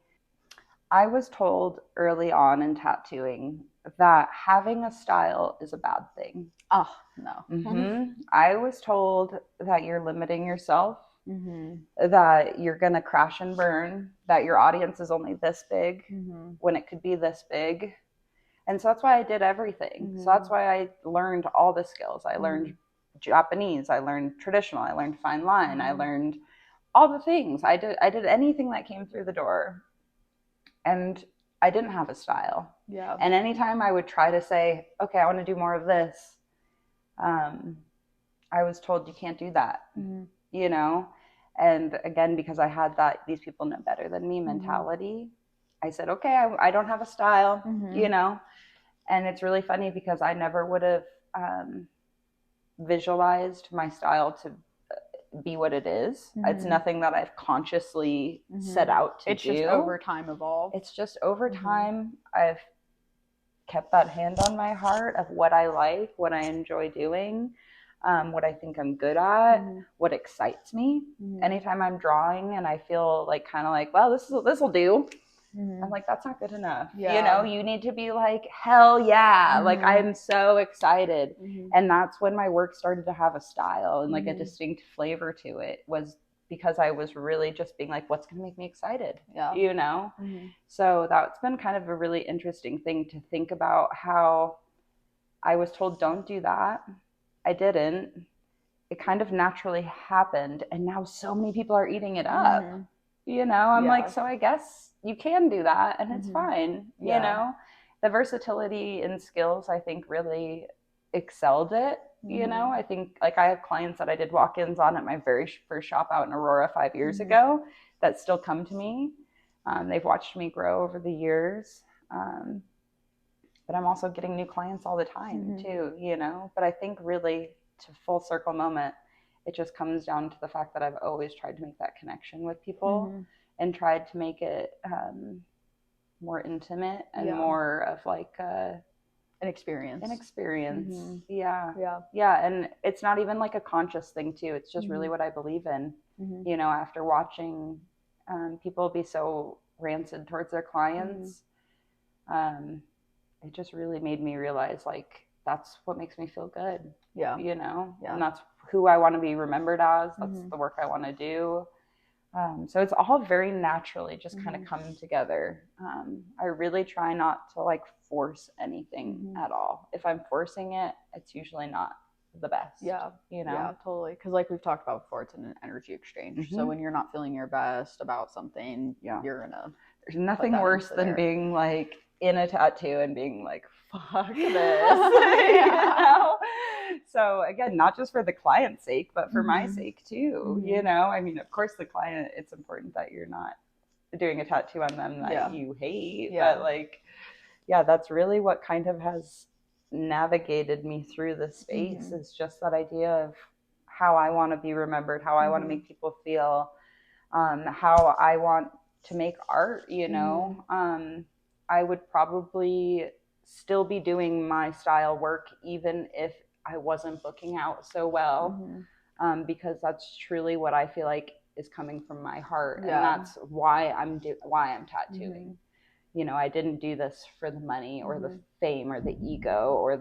was told early on in tattooing that having a style is a bad thing. Oh, no. I was told that you're limiting yourself, that you're going to crash and burn, that your audience is only this big when it could be this big. And so that's why I did everything. So that's why I learned all the skills. I learned Japanese, I learned traditional, I learned fine line, I learned all the things. I did anything that came through the door. And I didn't have a style. Yeah. And anytime I would try to say, okay, I want to do more of this, I was told you can't do that, you know? And again, because I had that these people know better than me mentality, I said, okay, I don't have a style, you know? And it's really funny because I never would have visualized my style to be what it is. It's nothing that I've consciously set out to do. It's just over time evolved. It's just over time I've kept that hand on my heart of what I like, what I enjoy doing, what I think I'm good at, what excites me. Anytime I'm drawing and I feel like kind of like, well, this will do. I'm like, that's not good enough. You know, you need to be like, hell yeah. Like, I'm so excited. And that's when my work started to have a style and like a distinct flavor to it, was because I was really just being like, what's going to make me excited? You know? So that's been kind of a really interesting thing to think about, how I was told, don't do that. I didn't. It kind of naturally happened. And now so many people are eating it up. You know, I'm like, so I guess you can do that and it's fine. You know, the versatility in skills, I think, really excelled it. You know, I think like I have clients that I did walk-ins on at my very first shop out in Aurora 5 years ago that still come to me. They've watched me grow over the years. But I'm also getting new clients all the time too, you know, but I think really, to full circle moment, it just comes down to the fact that I've always tried to make that connection with people and tried to make it more intimate and more of like an experience. Yeah. And it's not even like a conscious thing too. It's just really what I believe in. You know, after watching people be so rancid towards their clients, it just really made me realize like that's what makes me feel good. You know, and that's who I want to be remembered as. That's the work I want to do. So it's all very naturally just kind of come together. I really try not to like force anything at all. If I'm forcing it, it's usually not the best. Yeah. You know? Yeah, totally. Because like we've talked about before, it's an energy exchange. So when you're not feeling your best about something, you're gonna. There's nothing worse than being like in a tattoo and being like, fuck this. You know? So again, not just for the client's sake, but for my sake too. You know, I mean, of course the client, it's important that you're not doing a tattoo on them that you hate. But like, that's really what kind of has navigated me through this space is just that idea of how I want to be remembered, how I want to make people feel, how I want to make art, you know. I would probably still be doing my style work even if I wasn't booking out so well, because that's truly what I feel like is coming from my heart, and that's why I'm tattooing. You know, I didn't do this for the money or the fame or the ego or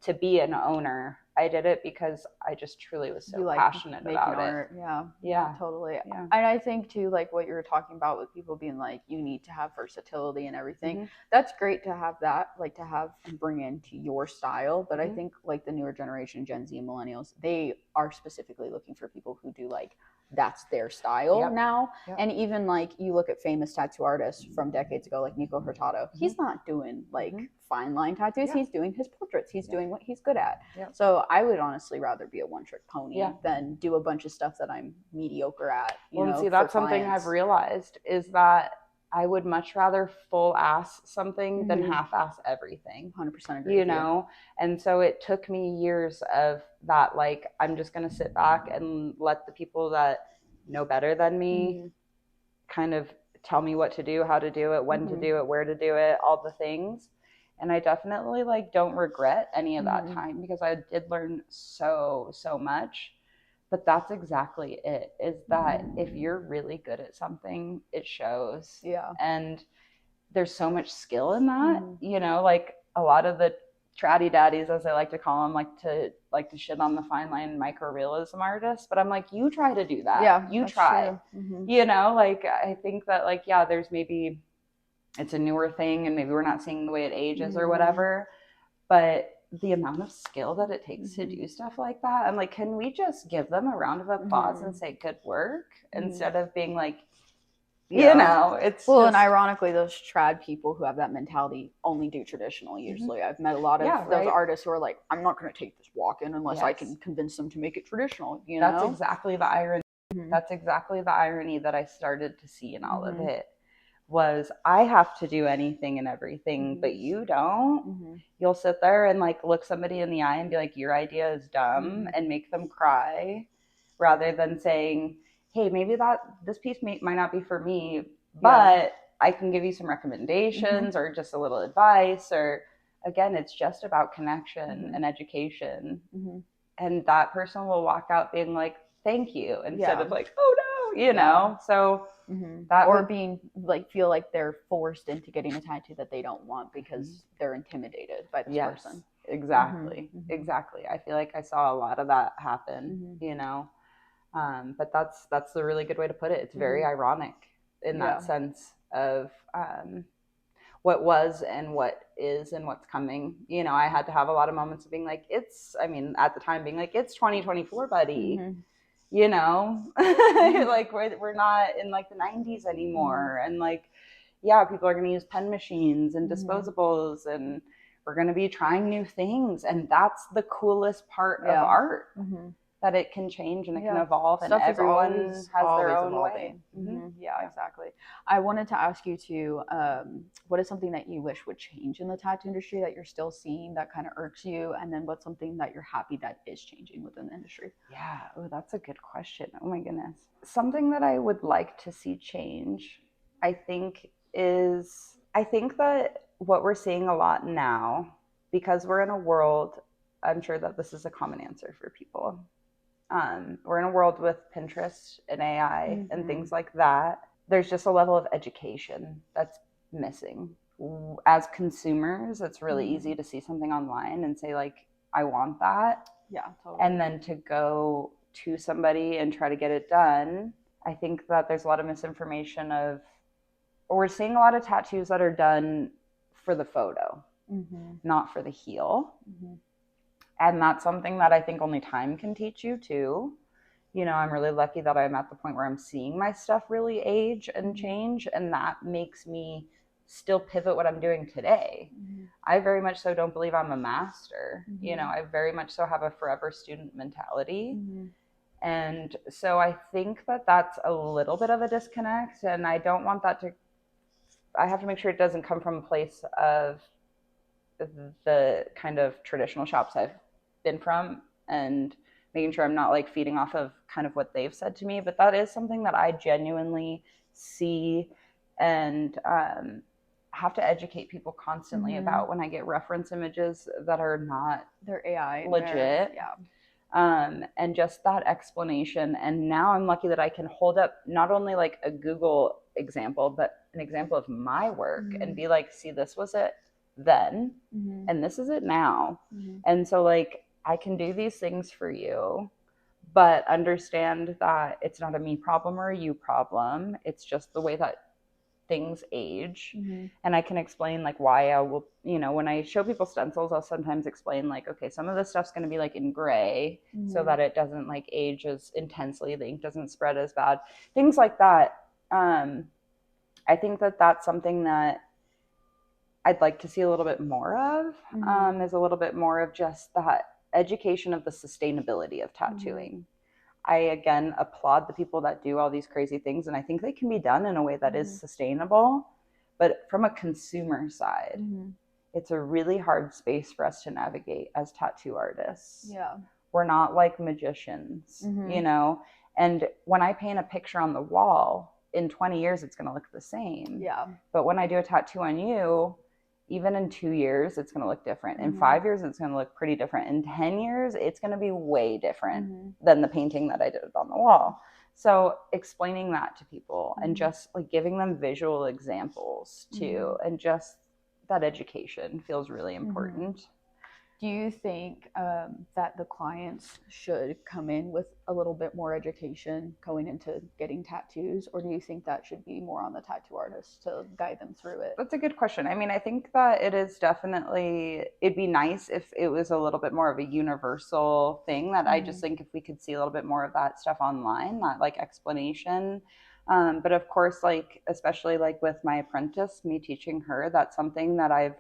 to be an owner. I did it because I just truly was so passionate about art. it. Yeah, totally. Yeah. And I think too, like what you were talking about with people being like, you need to have versatility and everything. That's great to have that, like to have and bring into your style. But I think like the newer generation, Gen Z and millennials, they are specifically looking for people who do like, that's their style now. And even like you look at famous tattoo artists from decades ago, like Nico Hurtado, he's not doing like fine line tattoos. He's doing his portraits. He's doing what he's good at. So I would honestly rather be a one-trick pony than do a bunch of stuff that I'm mediocre at. You know, see, that's something I've realized is that I would much rather full ass something than half ass everything. 100% agree. You know? And so it took me years of that, like, I'm just going to sit back and let the people that know better than me kind of tell me what to do, how to do it, when to do it, where to do it, all the things. And I definitely like don't regret any of that time because I did learn so much. But that's exactly it, is that if you're really good at something, it shows. Yeah. And there's so much skill in that. You know, like a lot of the tratty daddies, as I like to call them, like to shit on the fine line microrealism artists. But I'm like, you try to do that. Yeah, you try. You know, like I think that like, yeah, there's maybe it's a newer thing and maybe we're not seeing the way it ages or whatever. But the amount of skill that it takes to do stuff like that, I'm like, can we just give them a round of applause and say good work instead of being like, you know, it's well, and ironically, those trad people who have that mentality only do traditional. Usually, I've met a lot of those artists who are like, I'm not going to take this walk-in unless I can convince them to make it traditional. You know, that's exactly the irony. That's exactly the irony that I started to see in all of it. Was I have to do anything and everything, but you don't. You'll sit there and like look somebody in the eye and be like, your idea is dumb and make them cry, rather than saying, hey, maybe this piece might not be for me, but I can give you some recommendations or just a little advice. Or again, it's just about connection and education. And that person will walk out being like, thank you, instead of like, oh no, you know. So that or being like feel like they're forced into getting a tattoo that they don't want because they're intimidated by this person. Exactly. I feel like I saw a lot of that happen, you know. But that's a really good way to put it. It's very ironic in that sense of what was and what is and what's coming. You know, I had to have a lot of moments of being like, at the time being like, it's 2024, buddy. You know, like we're not in like the 90s anymore. And like, yeah, people are going to use pen machines and disposables and we're going to be trying new things. And that's the coolest part of art, that it can change and it can evolve and everyone has their own way. Yeah, exactly. I wanted to ask you too, what is something that you wish would change in the tattoo industry that you're still seeing that kind of irks you? And then what's something that you're happy that is changing within the industry? Yeah, oh, that's a good question. Oh my goodness. Something that I would like to see change, I think that what we're seeing a lot now, because we're in a world, I'm sure that this is a common answer for people. We're in a world with Pinterest and AI and things like that. There's just a level of education that's missing. As consumers, it's really easy to see something online and say like, I want that. Yeah, totally. And then to go to somebody and try to get it done I think that there's a lot of misinformation or we're seeing a lot of tattoos that are done for the photo, not for the heel. And that's something that I think only time can teach you too. You know, I'm really lucky that I'm at the point where I'm seeing my stuff really age and change, and that makes me still pivot what I'm doing today. I very much so don't believe I'm a master. You know, I very much so have a forever student mentality. And so I think that that's a little bit of a disconnect, and I don't want that to, I have to make sure it doesn't come from a place of the kind of traditional shops I've been from, and making sure I'm not like feeding off of kind of what they've said to me. But that is something that I genuinely see and have to educate people constantly about when I get reference images that are not, they're AI legit. And just that explanation. And now I'm lucky that I can hold up not only like a Google example, but an example of my work and be like, see, this was it then, and this is it now. And so like, I can do these things for you, but understand that it's not a me problem or a you problem. It's just the way that things age. And I can explain like why I will, you know, when I show people stencils, I'll sometimes explain like, okay, some of this stuff's going to be like in gray so that it doesn't like age as intensely, the ink doesn't spread as bad, things like that. I think that that's something that I'd like to see a little bit more of, is a little bit more of just that education of the sustainability of tattooing. I, again, applaud the people that do all these crazy things, and I think they can be done in a way that is sustainable. But from a consumer side, it's a really hard space for us to navigate as tattoo artists. We're not like magicians, you know? And when I paint a picture on the wall, in 20 years, it's going to look the same. But when I do a tattoo on you, even in 2 years, it's going to look different. In 5 years, it's going to look pretty different. In 10 years, it's going to be way different than the painting that I did on the wall. So explaining that to people and just like giving them visual examples too, and just that education feels really important. Do you think that the clients should come in with a little bit more education going into getting tattoos, or do you think that should be more on the tattoo artist to guide them through it? That's a good question. I mean, I think that it is definitely, it'd be nice if it was a little bit more of a universal thing, that I just think if we could see a little bit more of that stuff online, that like explanation. But of course, like, especially like with my apprentice, me teaching her, that's something that I've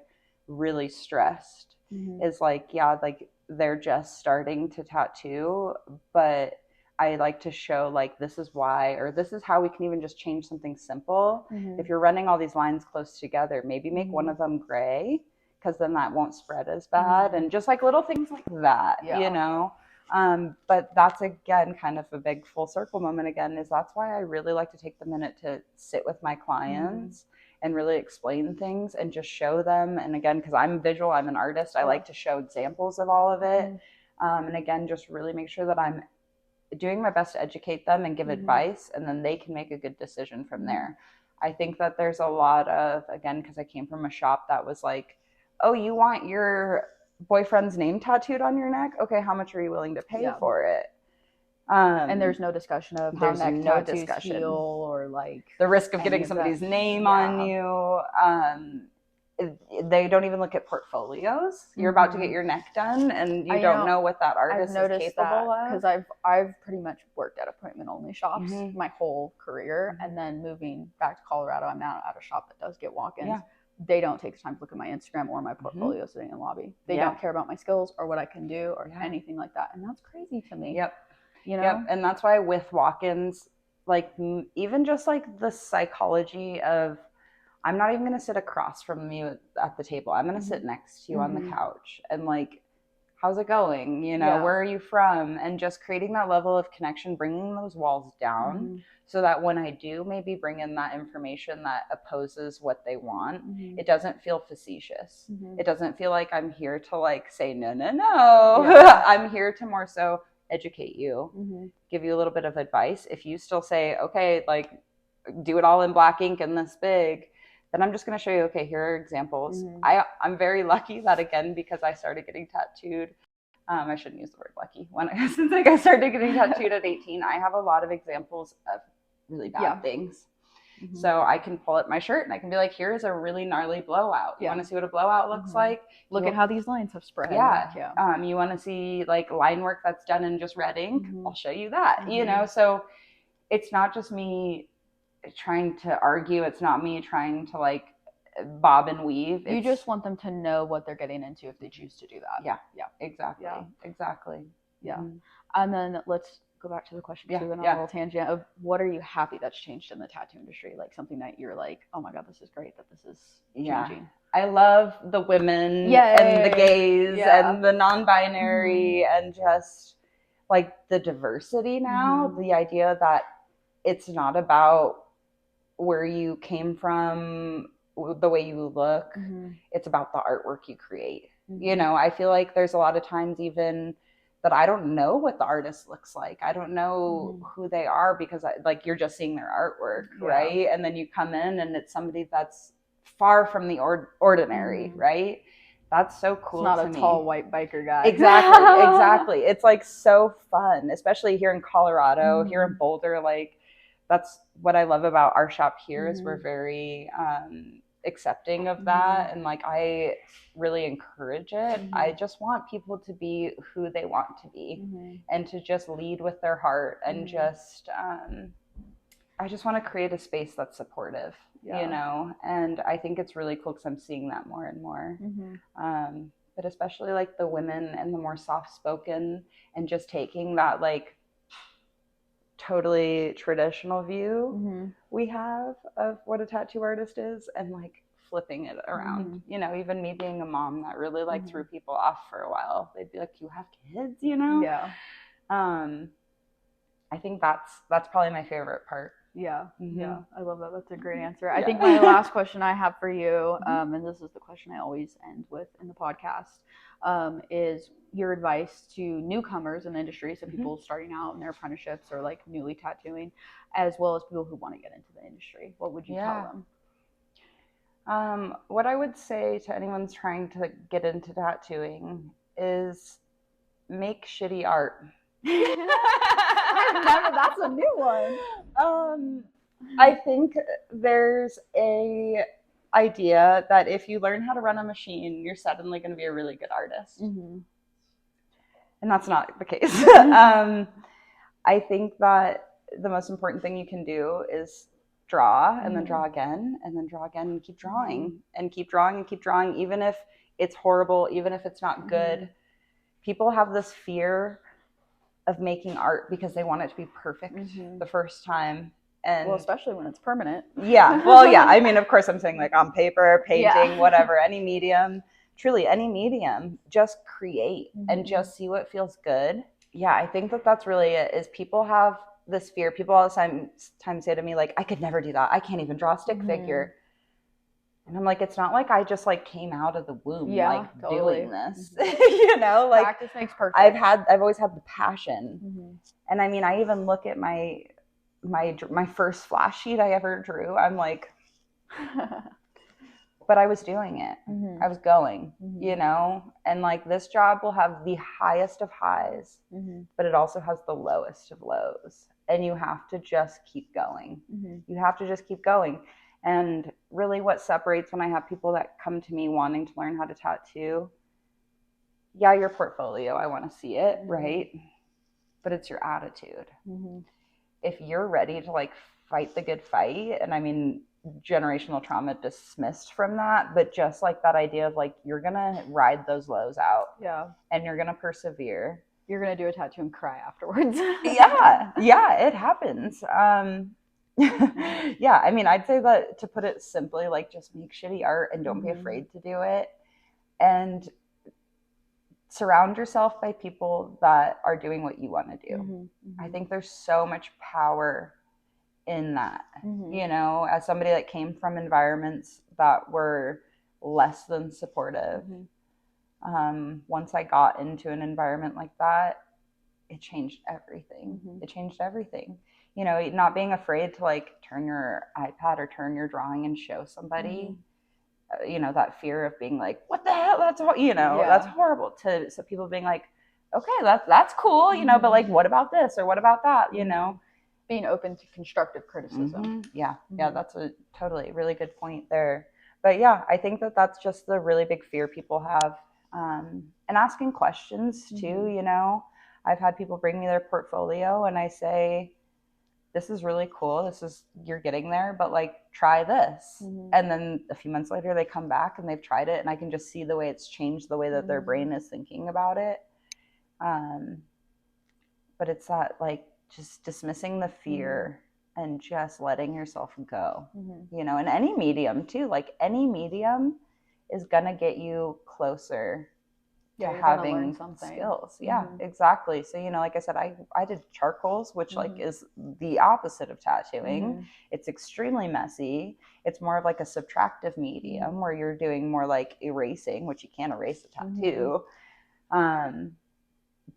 really stressed. Is like, yeah, like they're just starting to tattoo, but I like to show like, this is why, or this is how we can even just change something simple. If you're running all these lines close together, maybe make one of them gray, because then that won't spread as bad. And just like little things like that, you know? But that's, again, kind of a big full circle moment again, is that's why I really like to take the minute to sit with my clients and really explain things and just show them. And again, because I'm visual, I'm an artist, I like to show examples of all of it. And again, just really make sure that I'm doing my best to educate them and give advice, and then they can make a good decision from there. I think that there's a lot of, again, because I came from a shop that was like, oh, you want your boyfriend's name tattooed on your neck? Okay, how much are you willing to pay for it? And there's no discussion of how neck tattoos feel, or like the risk of getting somebody's name on you. They don't even look at portfollios. You're about to get your neck done, and you don't know what that artist is capable of. Because I've pretty much worked at appointment only shops my whole career, and then moving back to Colorado, I'm now at a shop that does get walk-ins. They don't take the time to look at my Instagram or my portfolio sitting in the lobby. They don't care about my skills or what I can do or anything like that, and that's crazy to me. You know? And that's why with walk-ins, like even just like the psychology of, I'm not even going to sit across from you at the table. I'm going to sit next to you on the couch, and like, how's it going? You know, where are you from? And just creating that level of connection, bringing those walls down so that when I do maybe bring in that information that opposes what they want, it doesn't feel facetious. It doesn't feel like I'm here to like say, no. I'm here to more so educate you, give you a little bit of advice. If you still say, okay, like do it all in black ink and this big, then I'm just going to show you, okay, here are examples. I'm very lucky that, again, because I started getting tattooed, I shouldn't use the word lucky, since like I started getting tattooed at 18, I have a lot of examples of really bad things. So I can pull up my shirt and I can be like, here's a really gnarly blowout. You want to see what a blowout looks like? Look at how these lines have spread. You want to see like line work that's done in just red ink? I'll show you that, you know? So it's not just me trying to argue. It's not me trying to like bob and weave. You just want them to know what they're getting into if they choose to do that. Yeah, exactly. Yeah. And then let's go back to the question too, and a little tangent of what are you happy that's changed in the tattoo industry? Like something that you're like, oh my God, this is great that this is changing. I love the women and the gays and the non-binary and just like the diversity now, the idea that it's not about where you came from, the way you look, it's about the artwork you create. You know, I feel like there's a lot of times even that I don't know what the artist looks like. I don't know who they are because like you're just seeing their artwork, right? And then you come in and it's somebody that's far from the ordinary, right? That's so cool. It's not a tall white biker guy. Exactly. It's like so fun, especially here in Colorado, here in Boulder. Like that's what I love about our shop here is we're very accepting of that, and like I really encourage it. I just want people to be who they want to be and to just lead with their heart and just I just want to create a space that's supportive, you know, and I think it's really cool because I'm seeing that more and more. But especially like the women and the more soft spoken and just taking that like totally traditional view we have of what a tattoo artist is and like flipping it around. You know, even me being a mom that really like threw people off for a while. They'd be like, you have kids, you know? I think that's probably my favorite part. Yeah, I love that. That's a great answer. I think my last question I have for you, and this is the question I always end with in the podcast, is your advice to newcomers in the industry, so people starting out in their apprenticeships or like newly tattooing, as well as people who want to get into the industry. What would you tell them? What I would say to anyone trying to get into tattooing is make shitty art. That's a new one. I think there's a idea that if you learn how to run a machine, you're suddenly going to be a really good artist. And that's not the case. I think that the most important thing you can do is draw and then draw again and then draw again and keep drawing and keep drawing and keep drawing, even if it's horrible, even if it's not good. People have this fear of making art because they want it to be perfect the first time. And well, especially when it's permanent. I mean, of course I'm saying like on paper, painting, whatever, any medium, truly any medium, just create and just see what feels good. I think that that's really it, is people have this fear. People all the time say to me like, I could never do that. I can't even draw a stick figure. And I'm like, it's not like I just like came out of the womb doing this. You know, like practice makes perfect. I've always had the passion. And I mean, I even look at my first flash sheet I ever drew. I'm like, but I was doing it. I was going, you know, and like this job will have the highest of highs, but it also has the lowest of lows. And you have to just keep going. You have to just keep going. And really what separates when I have people that come to me wanting to learn how to tattoo, your portfolio, I want to see it, right? But it's your attitude. If you're ready to like fight the good fight, and I mean, generational trauma dismissed from that, but just like that idea of like, you're going to ride those lows out. And you're going to persevere. You're going to do a tattoo and cry afterwards. It happens. I mean, I'd say that to put it simply, like just make shitty art and don't be afraid to do it. And surround yourself by people that are doing what you want to do. I think there's so much power in that, you know, as somebody that came from environments that were less than supportive. Once I got into an environment like that, it changed everything. It changed everything. You know, not being afraid to like turn your iPad or turn your drawing and show somebody, you know, that fear of being like, what the hell? That's, you know, that's horrible. So people being like, okay, that's cool, you know, but like, what about this or what about that, you know? being open to constructive criticism. Yeah, that's a totally really good point there. But yeah, I think that that's just the really big fear people have, and asking questions too. You know, I've had people bring me their portfolio, and I say, this is really cool, you're getting there, but like try this. And then a few months later they come back and they've tried it, and I can just see the way it's changed the way that their brain is thinking about it. But it's that like just dismissing the fear and just letting yourself go, you know, in any medium too. Like any medium is gonna get you closer to having skills. Yeah, exactly. So, you know, like I said, I did charcoals, which like is the opposite of tattooing. It's extremely messy. It's more of like a subtractive medium where you're doing more like erasing, which you can't erase a tattoo.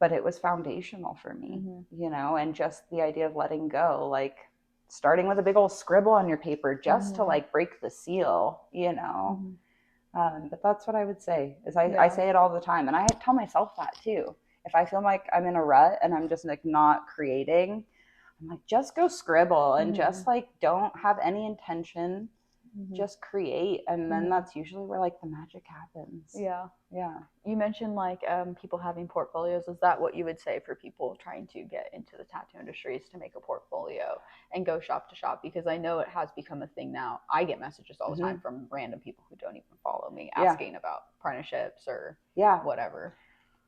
But it was foundational for me, you know, and just the idea of letting go, like starting with a big old scribble on your paper just to like break the seal, you know. But that's what I would say is I say it all the time, and I tell myself that too. If I feel like I'm in a rut and I'm just like not creating, I'm like, just go scribble and just like don't have any intention, just create. And then that's usually where like the magic happens. Yeah. You mentioned like people having portfolios. Is that what you would say for people trying to get into the tattoo industry, is to make a portfolio and go shop to shop? Because I know it has become a thing now. I get messages all the time from random people who don't even follow me asking about apprenticeships or whatever.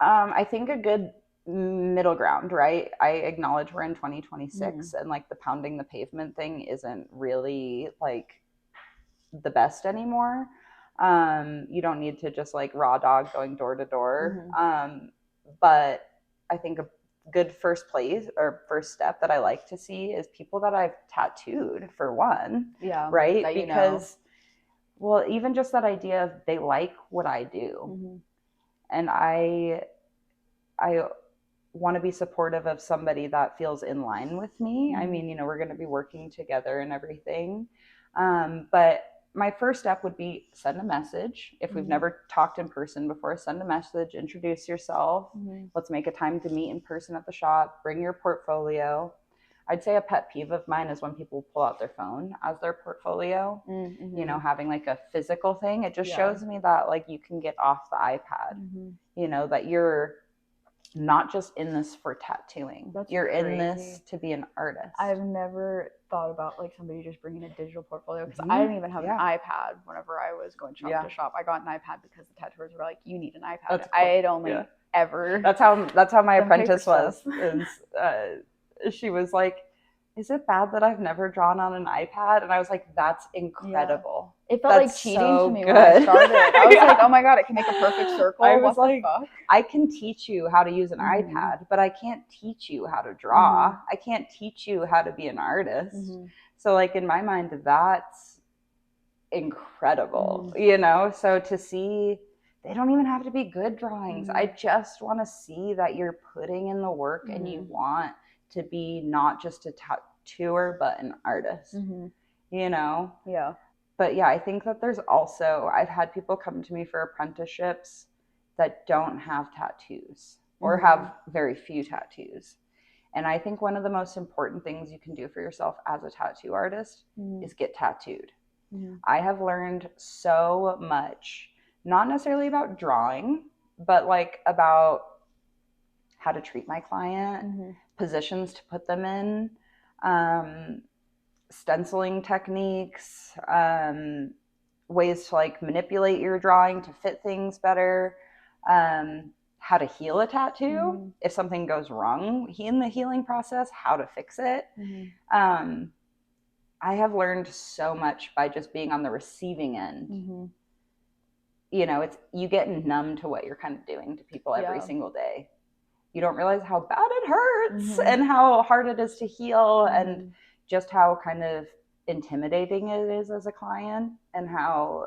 I think a good middle ground, right? I acknowledge we're in 2026 and like the pounding the pavement thing isn't really like the best anymore. You don't need to just like raw dog going door to door. But I think a good first step that I like to see is people that I've tattooed, for one. Right? Because well, even just that idea of they like what I do. And I want to be supportive of somebody that feels in line with me. I mean, you know, we're going to be working together and everything. But my first step would be send a message. If we've never talked in person before, send a message, introduce yourself. Let's make a time to meet in person at the shop. Bring your portfolio. I'd say a pet peeve of mine is when people pull out their phone as their portfolio, you know, having like a physical thing. It just shows me that like you can get off the iPad, you know, that you're not just in this for tattooing. You're crazy. In this to be an artist. I've never thought about like somebody just bringing a digital portfolio, because I didn't even have an iPad whenever I was going shop to shop. I got an iPad because the tattooers were like, you need an iPad. That's cool. I had only ever. That's how my apprentice was. She was like, is it bad that I've never drawn on an iPad? And I was like, that's incredible. It felt like cheating to me when I started. I was like, oh my God, it can make a perfect circle. I was like, I can teach you how to use an iPad, but I can't teach you how to draw. I can't teach you how to be an artist. So like in my mind, that's incredible, you know? So to see, they don't even have to be good drawings. I just want to see that you're putting in the work and you want to be not just a tattooer, but an artist, you know? But yeah, I think that there's also, I've had people come to me for apprenticeships that don't have tattoos or have very few tattoos. And I think one of the most important things you can do for yourself as a tattoo artist is get tattooed. I have learned so much, not necessarily about drawing, but like about how to treat my client, positions to put them in, stenciling techniques, ways to like manipulate your drawing to fit things better, how to heal a tattoo if something goes wrong in the healing process, how to fix it. I have learned so much by just being on the receiving end. You know, you get numb to what you're kind of doing to people every single day. You don't realize how bad it hurts and how hard it is to heal and just how kind of intimidating it is as a client, and how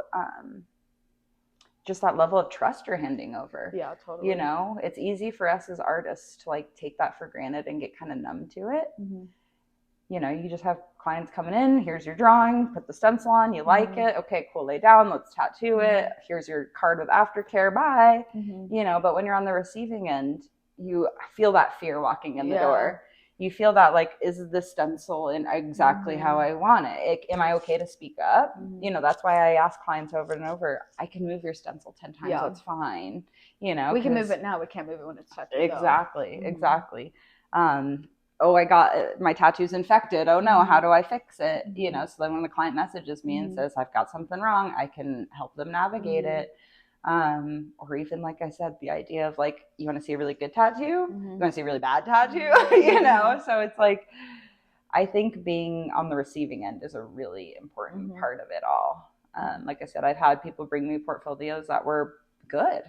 just that level of trust you're handing over. Yeah, totally. You know, it's easy for us as artists to like take that for granted and get kind of numb to it. You know, you just have clients coming in, here's your drawing, put the stencil on, you like it, okay, cool, lay down, let's tattoo it, here's your card with aftercare, bye. You know, but when you're on the receiving end, you feel that fear walking in the door. you feel that like, is the stencil in exactly how I want it? Am I okay to speak up? You know, that's why I ask clients over and over, I can move your stencil 10 times. That's fine. You know, we can move it now. We can't move it when it's tattooed. Exactly. Exactly. Oh, I got my tattoo's infected. Oh no, how do I fix it? You know, so then when the client messages me and says, I've got something wrong, I can help them navigate it. Or even, like I said, the idea of like, you want to see a really good tattoo? You want to see a really bad tattoo? You know? So it's like, I think being on the receiving end is a really important part of it all. Like I said, I've had people bring me portfolios that were good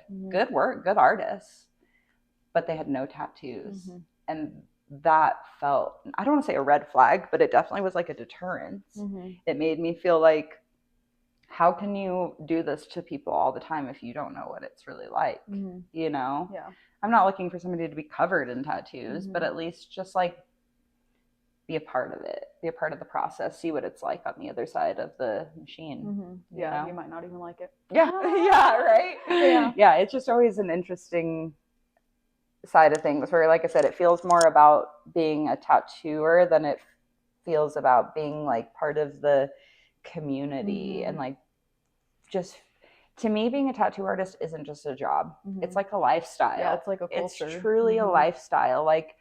work, good artists, but they had no tattoos. And that felt, I don't want to say a red flag, but it definitely was like a deterrence. It made me feel like, how can you do this to people all the time if you don't know what it's really like? You know? Yeah. I'm not looking for somebody to be covered in tattoos, but at least just like be a part of it, be a part of the process, see what it's like on the other side of the machine. Yeah, you might not even like it. Yeah, yeah, right? Yeah, it's just always an interesting side of things where, like I said, it feels more about being a tattooer than it feels about being like part of the community. And like, just to me, being a tattoo artist isn't just a job. It's like a lifestyle. Yeah, it's like a culture. It's truly a lifestyle. Like,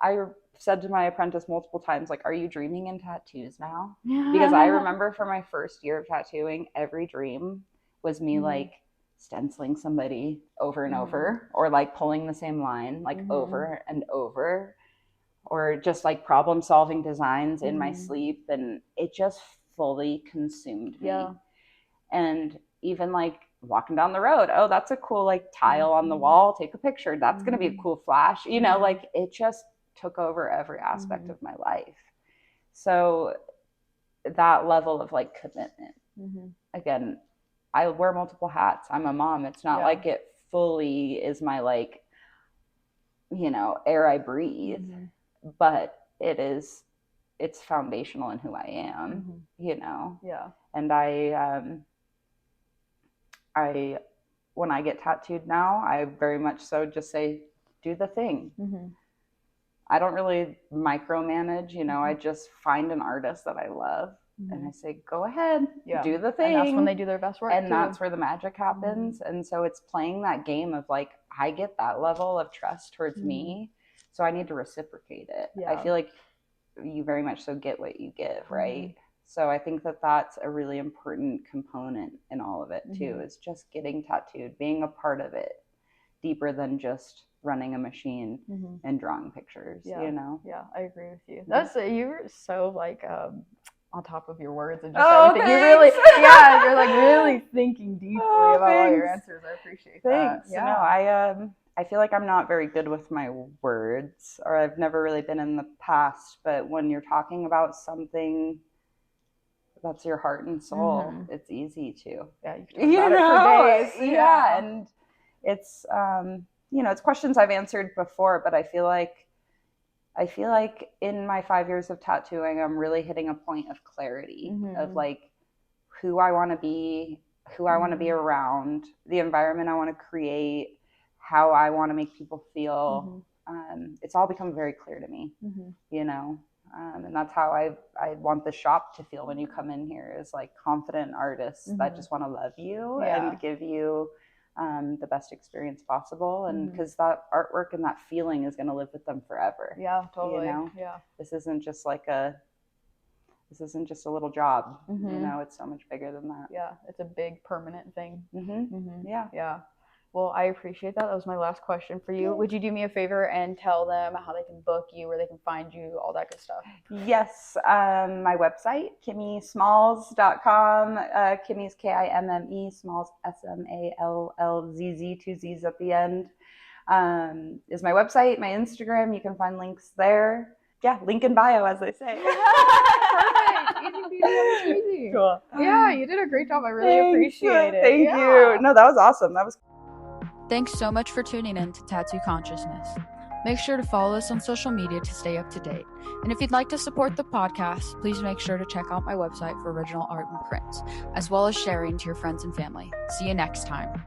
I said to my apprentice multiple times, like, are you dreaming in tattoos now? Because I remember for my first year of tattooing, every dream was me like stenciling somebody over and over, or like pulling the same line like over and over, or just like problem solving designs in my sleep. And it just fully consumed me. And even like walking down the road, oh, that's a cool like tile on the wall, take a picture, that's going to be a cool flash, you know, like it just took over every aspect of my life. So that level of like commitment, again, I wear multiple hats. I'm a mom. It's not like it fully is my like, you know, air I breathe, but it's foundational in who I am, you know? Yeah. And I, when I get tattooed now, I very much so just say, do the thing. I don't really micromanage, you know, I just find an artist that I love and I say, go ahead, do the thing. And that's when they do their best work. And that's where the magic happens. And so it's playing that game of like, I get that level of trust towards me, so I need to reciprocate it. I feel like you very much so get what you give, right? So I think that that's a really important component in all of it too, is just getting tattooed, being a part of it, deeper than just running a machine and drawing pictures, you know? Yeah, I agree with you. You're so like on top of your words and just everything. Thanks. You really, you're like really thinking deeply about all your answers. I appreciate that. Yeah. No, I feel like I'm not very good with my words, or I've never really been in the past, but when you're talking about something that's your heart and soul, it's easy to. Yeah, you can talk about it for days. Yeah, and it's you know, it's questions I've answered before, but I feel like in my 5 years of tattooing, I'm really hitting a point of clarity of like who I want to be, who I want to be around, the environment I want to create, how I want to make people feel. It's all become very clear to me, you know, and that's how I want the shop to feel when you come in here, is like confident artists that just want to love you and give you the best experience possible. And because that artwork and that feeling is going to live with them forever. Yeah, totally. You know? Yeah. This isn't just a little job, you know, it's so much bigger than that. Yeah. It's a big permanent thing. Yeah. Yeah. Well, I appreciate that. That was my last question for you. Would you do me a favor and tell them how they can book you, where they can find you, all that good stuff? Yes. My website, kimmesmalls.com. Kimme's Kimme, Smalls SMALLZZ, 2 Z's at the end, is my website. My Instagram, you can find links there. Yeah, link in bio, as they say. Perfect. Easy. Cool. Yeah, you did a great job. I really appreciate it. Thank you. No, that was awesome. That was. Thanks so much for tuning in to Tattoo Consciousness. Make sure to follow us on social media to stay up to date. And if you'd like to support the podcast, please make sure to check out my website for original art and prints, as well as sharing to your friends and family. See you next time.